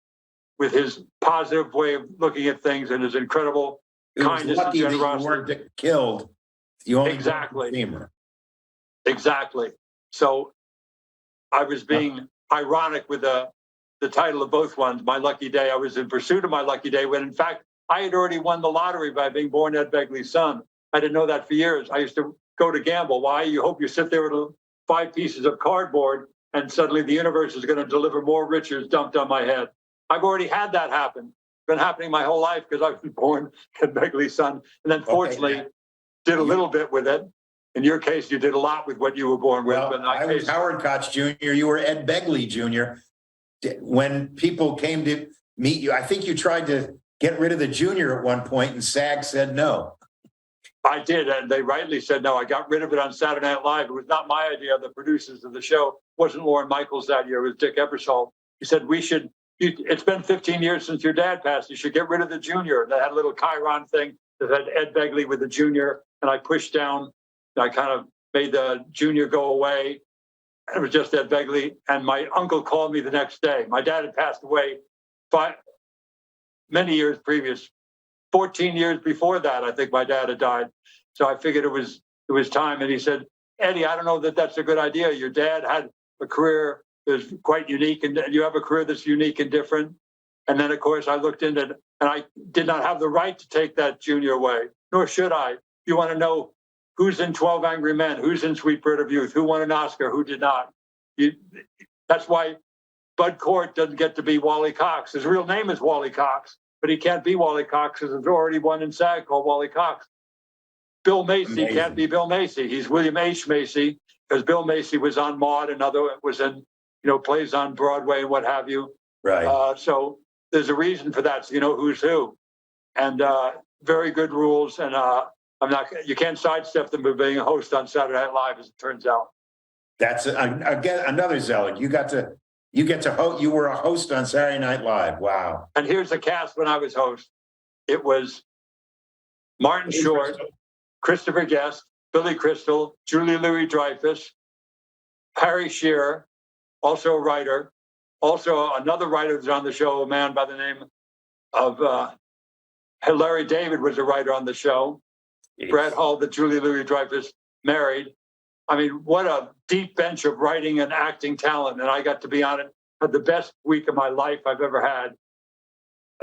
with his positive way of looking at things and his incredible kindness and generosity. You weren't killed. You only Exactly. Femur. Exactly. So I was being ironic with the title of both ones. My lucky day. I was in pursuit of my lucky day when, in fact, I had already won the lottery by being born Ed Begley's son. I didn't know that for years. I used to go to gamble. Why? You hope you sit there with 5 pieces of cardboard and suddenly the universe is going to deliver more riches dumped on my head. I've already had that happen. It's been happening my whole life because I was born Ed Begley's son. And then fortunately did a little bit with it. In your case, you did a lot with what you were born with. Well, but I was Howard Koch Jr. You were Ed Begley Jr. When people came to meet you, I think you tried to get rid of the junior at one point and SAG said no. I did, and they rightly said no. I got rid of it on Saturday Night Live. It was not my idea. The producers of the show, it wasn't Lorne Michaels that year. It was Dick Ebersol. He said, it's been 15 years since your dad passed. You should get rid of the junior. And they had a little Chiron thing that had Ed Begley with the junior. And I pushed down. I kind of made the junior go away. It was just Ed Begley. And my uncle called me the next day. My dad had passed away many years previous. 14 years before that, I think my dad had died. So I figured it was time. And he said, Eddie, I don't know that that's a good idea. Your dad had a career that's quite unique, and you have a career that's unique and different. And then, of course, I looked into it, and I did not have the right to take that junior away, nor should I. You want to know who's in 12 Angry Men, who's in Sweet Bird of Youth, who won an Oscar, who did not. That's why Bud Cort doesn't get to be Wally Cox. His real name is Wally Cox, but he can't be Wally Cox because there's already one in SAG called Wally Cox. Bill Macy can't be Bill Macy. He's William H. Macy because Bill Macy was on Maude and was in, plays on Broadway and what have you. Right. So there's a reason for that. So you know who's who, and very good rules. And you can't sidestep them by being a host on Saturday Night Live, as it turns out. That's again another Zelig. You were a host on Saturday Night Live. Wow. And here's the cast when I was host. It was Martin Short, Christopher Guest, Billy Crystal, Julie Louis-Dreyfus, Harry Shearer, also a writer. Also another writer was on the show, a man by the name of Larry David was a writer on the show. Yes. Brad Hall, that Julie Louis-Dreyfus married. I mean, what a deep bench of writing and acting talent. And I got to be on it. Had the best week of my life I've ever had.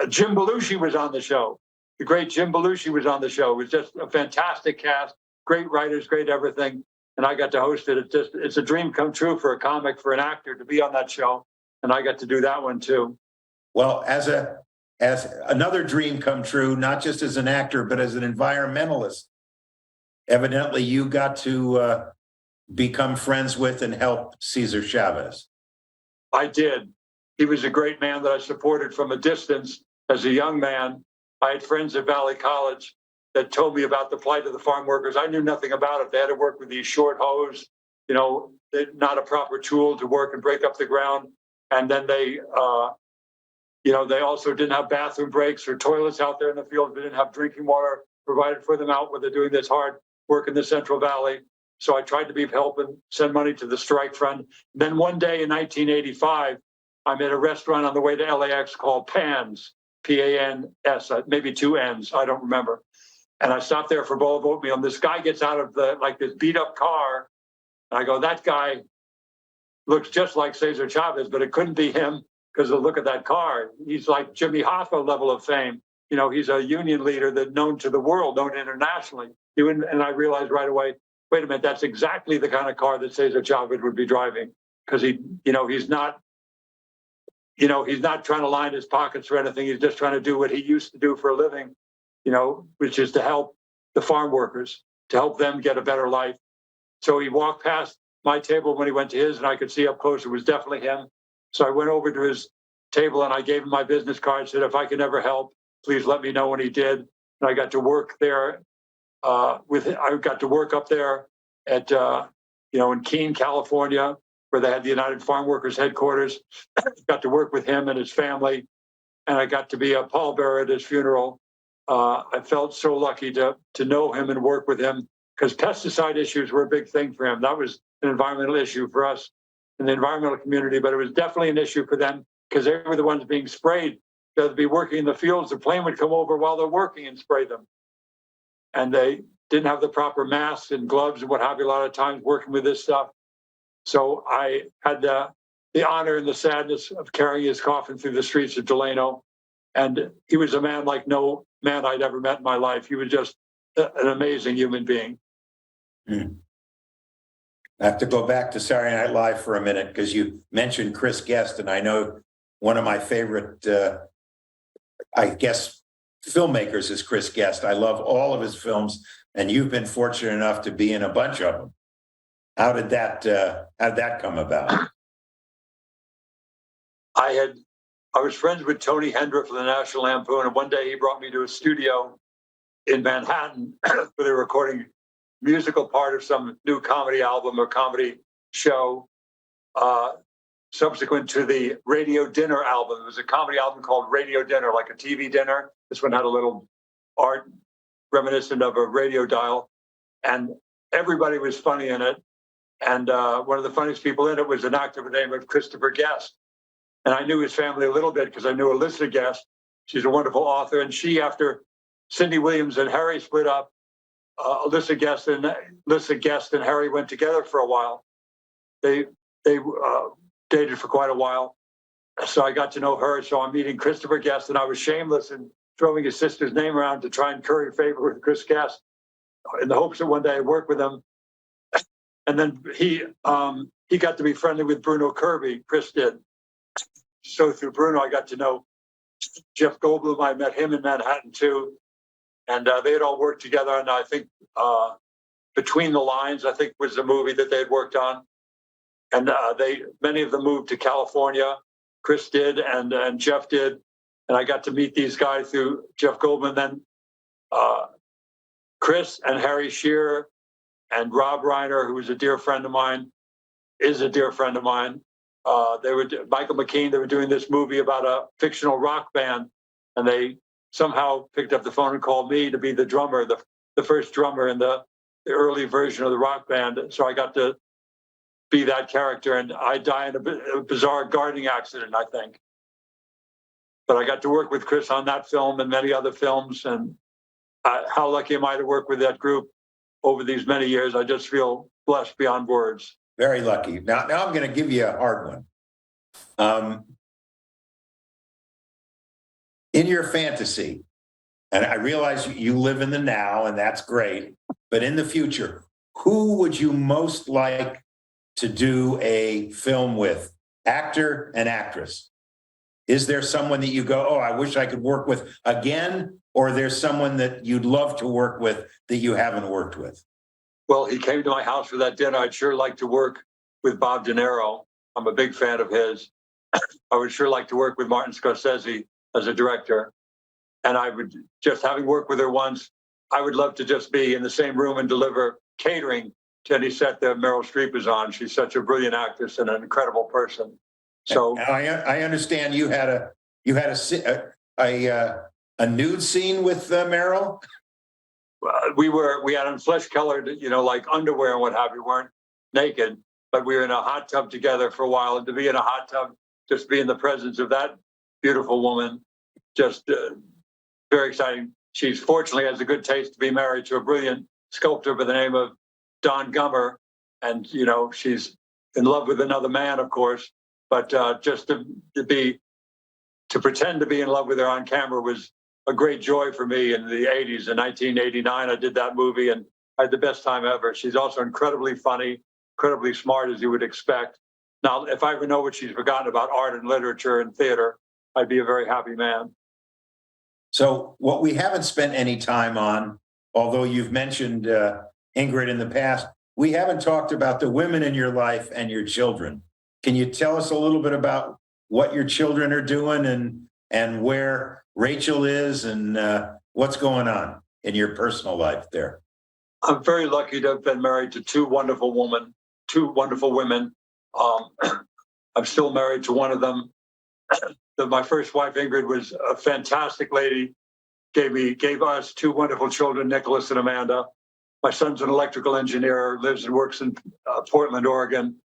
Jim Belushi was on the show. The great Jim Belushi was on the show. It was just a fantastic cast, great writers, great everything. And I got to host it. It's a dream come true for a comic, for an actor to be on that show. And I got to do that one too. Well, as another dream come true, not just as an actor, but as an environmentalist, evidently you got to become friends with and help Cesar Chavez. I did. He was a great man that I supported from a distance as a young man. I had friends at Valley College that told me about the plight of the farm workers. I knew nothing about it. They had to work with these short hose, not a proper tool to work and break up the ground. And then they also didn't have bathroom breaks or toilets out there in the field. They didn't have drinking water provided for them out when they're doing this hard work in the Central Valley. So I tried to be of help and send money to the strike fund. Then one day in 1985, I'm at a restaurant on the way to LAX called Pans, P-A-N-S, maybe 2 N's, I don't remember. And I stopped there for a bowl of oatmeal. And this guy gets out of this beat up car. And I go, that guy looks just like Cesar Chavez, but it couldn't be him because of the look of that car. He's like Jimmy Hoffa level of fame. He's a union leader that's known to the world, known internationally. And I realized right away, wait a minute, that's exactly the kind of car that Cesar Chavez would be driving, because he's not trying to line his pockets or anything. He's just trying to do what he used to do for a living, which is to help the farm workers, to help them get a better life. So he walked past my table when he went to his, and I could see up close it was definitely him. So I went over to his table and I gave him my business card, said, if I could ever help, please let me know. When he did. And I got to work there I got to work up there at, in Keene, California, where they had the United Farm Workers headquarters. Got to work with him and his family. And I got to be a pallbearer at his funeral. I felt so lucky to know him and work with him, because pesticide issues were a big thing for him. That was an environmental issue for us in the environmental community, but it was definitely an issue for them because they were the ones being sprayed. They'd be working in the fields. The plane would come over while they're working and spray them. And they didn't have the proper masks and gloves and what have you a lot of times working with this stuff. So I had the honor and the sadness of carrying his coffin through the streets of Delano. And he was a man like no man I'd ever met in my life. He was just an amazing human being. I have to go back to Saturday Night Live for a minute because you mentioned Chris Guest, and I know one of my favorite, filmmakers is Chris Guest. I love all of his films, and you've been fortunate enough to be in a bunch of them. How did that come about? I was friends with Tony Hendra for the National Lampoon, and one day he brought me to a studio in Manhattan where they were recording musical part of some new comedy album or comedy show. Subsequent to the Radio Dinner album, it was a comedy album called Radio Dinner, like a TV dinner. This one had a little art reminiscent of a radio dial, and everybody was funny in it. And one of the funniest people in it was an actor by the name of Christopher Guest. And I knew his family a little bit because I knew Alyssa Guest. She's a wonderful author. And she, after Cindy Williams and Harry split up, Alyssa Guest and Harry went together for a while. They dated for quite a while. So I got to know her. So I'm meeting Christopher Guest, and I was shameless in throwing his sister's name around to try and curry favor with Chris Guest in the hopes that one day I'd work with him. And then he got to be friendly with Bruno Kirby. Chris did. So through Bruno, I got to know Jeff Goldblum. I met him in Manhattan too. And they had all worked together. And I think Between the Lines, I think, was the movie that they had worked on. And many of them moved to California. Chris did, and Jeff did. And I got to meet these guys through Jeff Goldblum. Then Chris and Harry Shearer and Rob Reiner, who was a dear friend of mine, is a dear friend of mine. Michael McKean, they were doing this movie about a fictional rock band, and they somehow picked up the phone and called me to be the drummer, the first drummer in the early version of the rock band. So I got to be that character, and I died in a bizarre gardening accident, I think. But I got to work with Chris on that film and many other films, and how lucky am I to work with that group over these many years? I just feel blessed beyond words. Very lucky. Now I'm going to give you a hard one. In your fantasy, and I realize you live in the now, and that's great, but in the future, who would you most like to do a film with? Actor and actress. Is there someone that you go, oh, I wish I could work with again? Or there's someone that you'd love to work with that you haven't worked with? Well, he came to my house for that dinner. I'd sure like to work with Bob De Niro. I'm a big fan of his. I would sure like to work with Martin Scorsese as a director. And I would, just having worked with her once, I would love to just be in the same room and deliver catering to any set that Meryl Streep is on. She's such a brilliant actress and an incredible person. So I understand you had a nude scene with Meryl. We had on flesh colored, like underwear and what have you. We weren't naked, but we were in a hot tub together for a while. And to be in a hot tub, just be in the presence of that beautiful woman, just very exciting. She's fortunately has a good taste to be married to a brilliant sculptor by the name of Don Gummer. And, she's in love with another man, of course, but just to pretend to be in love with her on camera was a great joy for me in the 80s. In 1989, I did that movie and I had the best time ever. She's also incredibly funny, incredibly smart, as you would expect. Now, if I ever know what she's forgotten about art and literature and theater, I'd be a very happy man. So what we haven't spent any time on, although you've mentioned Ingrid in the past, we haven't talked about the women in your life and your children. Can you tell us a little bit about what your children are doing and where Rachel is and what's going on in your personal life there? I'm very lucky to have been married to two wonderful women. I'm still married to one of them. My first wife, Ingrid, was a fantastic lady, gave us two wonderful children, Nicholas and Amanda. My son's an electrical engineer, lives and works in Portland, Oregon.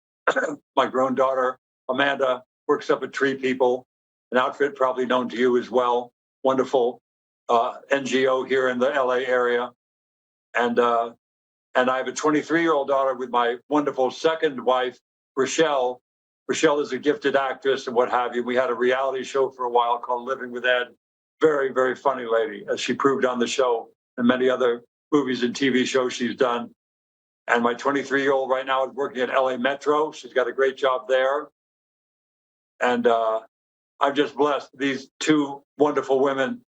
My grown daughter, Amanda, works up at Tree People, an outfit probably known to you as well. Wonderful NGO here in the LA area. And I have a 23-year-old daughter with my wonderful second wife, Rochelle. Rochelle is a gifted actress and what have you. We had a reality show for a while called Living with Ed. Very, very funny lady, as she proved on the show and many other movies and TV shows she's done. And my 23-year-old right now is working at LA Metro. She's got a great job there. And I'm just blessed. These two wonderful women,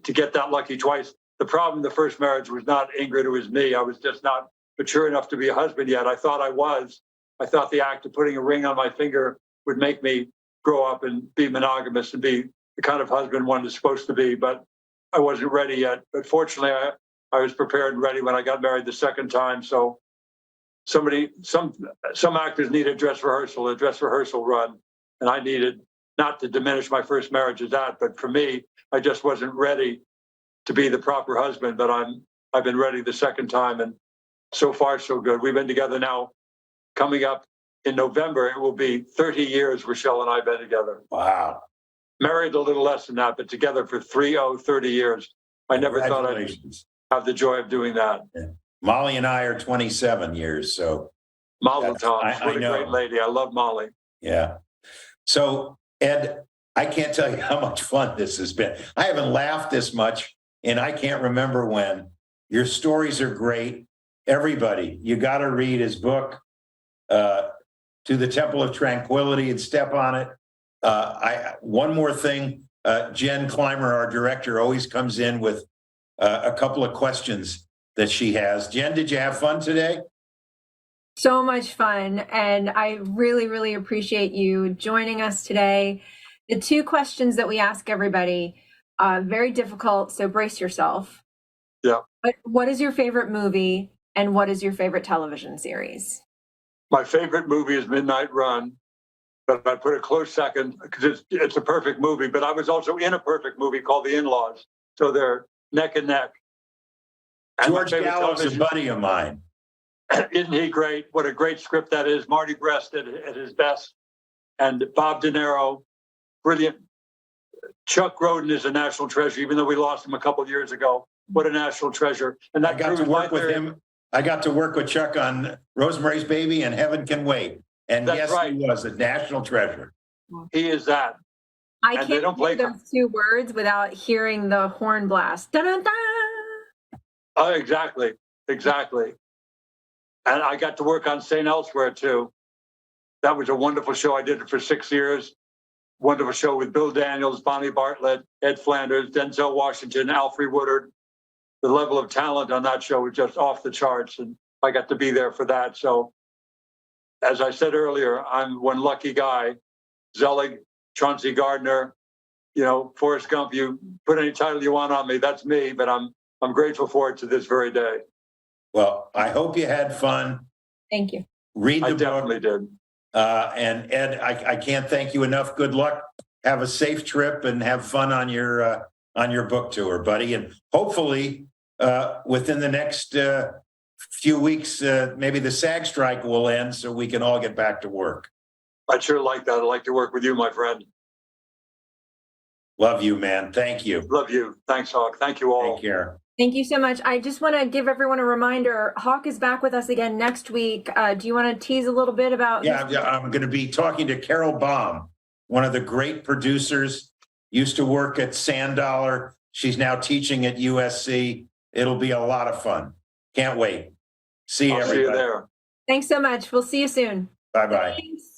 to get that lucky twice. The problem in the first marriage was not Ingrid, it was me. I was just not mature enough to be a husband yet. I thought I was. I thought the act of putting a ring on my finger would make me grow up and be monogamous and be the kind of husband one is supposed to be, but I wasn't ready yet. But fortunately, I was prepared and ready when I got married the second time. So some actors need a dress rehearsal run. And I needed, not to diminish my first marriage as that, but for me, I just wasn't ready to be the proper husband, but I've been ready the second time, and so far so good. We've been together now, coming up in November, it will be 30 years Rochelle and I have been together. Wow. Married a little less than that, but together for 30 years. I never thought I'd have the joy of doing that. Yeah. Molly and I are 27 years, so. Mazel tov. What a great lady. I love Molly. Yeah. So, Ed, I can't tell you how much fun this has been. I haven't laughed this much, and I can't remember when. Your stories are great. Everybody, you got to read his book, To the Temple of Tranquility, and step on it. One more thing, Jen Clymer, our director, always comes in with a couple of questions that she has. Jen, did you have fun today? So much fun. And I really, really appreciate you joining us today. The two questions that we ask everybody, very difficult, so brace yourself. Yeah. But what is your favorite movie and what is your favorite television series? My favorite movie is Midnight Run, but I put a close second because it's a perfect movie, but I was also in a perfect movie called The In-Laws. So they're neck and neck. And George Gallo's a buddy of mine. Isn't he great? What a great script that is. Marty Brest at his best. And Bob De Niro, brilliant. Chuck Grodin is a national treasure, even though we lost him a couple of years ago. What a national treasure. And that I got to work with him. I got to work with Chuck on Rosemary's Baby and Heaven Can Wait. And That's yes, right. He was a national treasure. He is that. I And they can't don't play say those two words without hearing the horn blast. Dun-dun-dun! Oh, exactly. Exactly. And I got to work on St. Elsewhere too. That was a wonderful show. I did it for 6 years. Wonderful show with Bill Daniels, Bonnie Bartlett, Ed Flanders, Denzel Washington, Alfred Woodard. The level of talent on that show was just off the charts, and I got to be there for that. So, as I said earlier, I'm one lucky guy. Zelig, Chauncey Gardner, Forrest Gump. You put any title you want on me, that's me. But I'm grateful for it to this very day. Well, I hope you had fun. Thank you. Read the book. I definitely did. And Ed, I can't thank you enough. Good luck. Have a safe trip and have fun on your book tour, buddy. And hopefully, within the next few weeks, maybe the SAG strike will end so we can all get back to work. I'd sure like that. I'd like to work with you, my friend. Love you, man. Thank you. Love you. Thanks, Hawk. Thank you all. Take care. Thank you so much. I just want to give everyone a reminder. Hawk is back with us again next week. Do you want to tease a little bit about? Yeah, I'm going to be talking to Carol Baum, one of the great producers, used to work at Sand Dollar, She's now teaching at USC. It'll be a lot of fun. Can't wait. See you, I'll see you everybody. there. Thanks so much. We'll see you soon. Bye-bye. Thanks.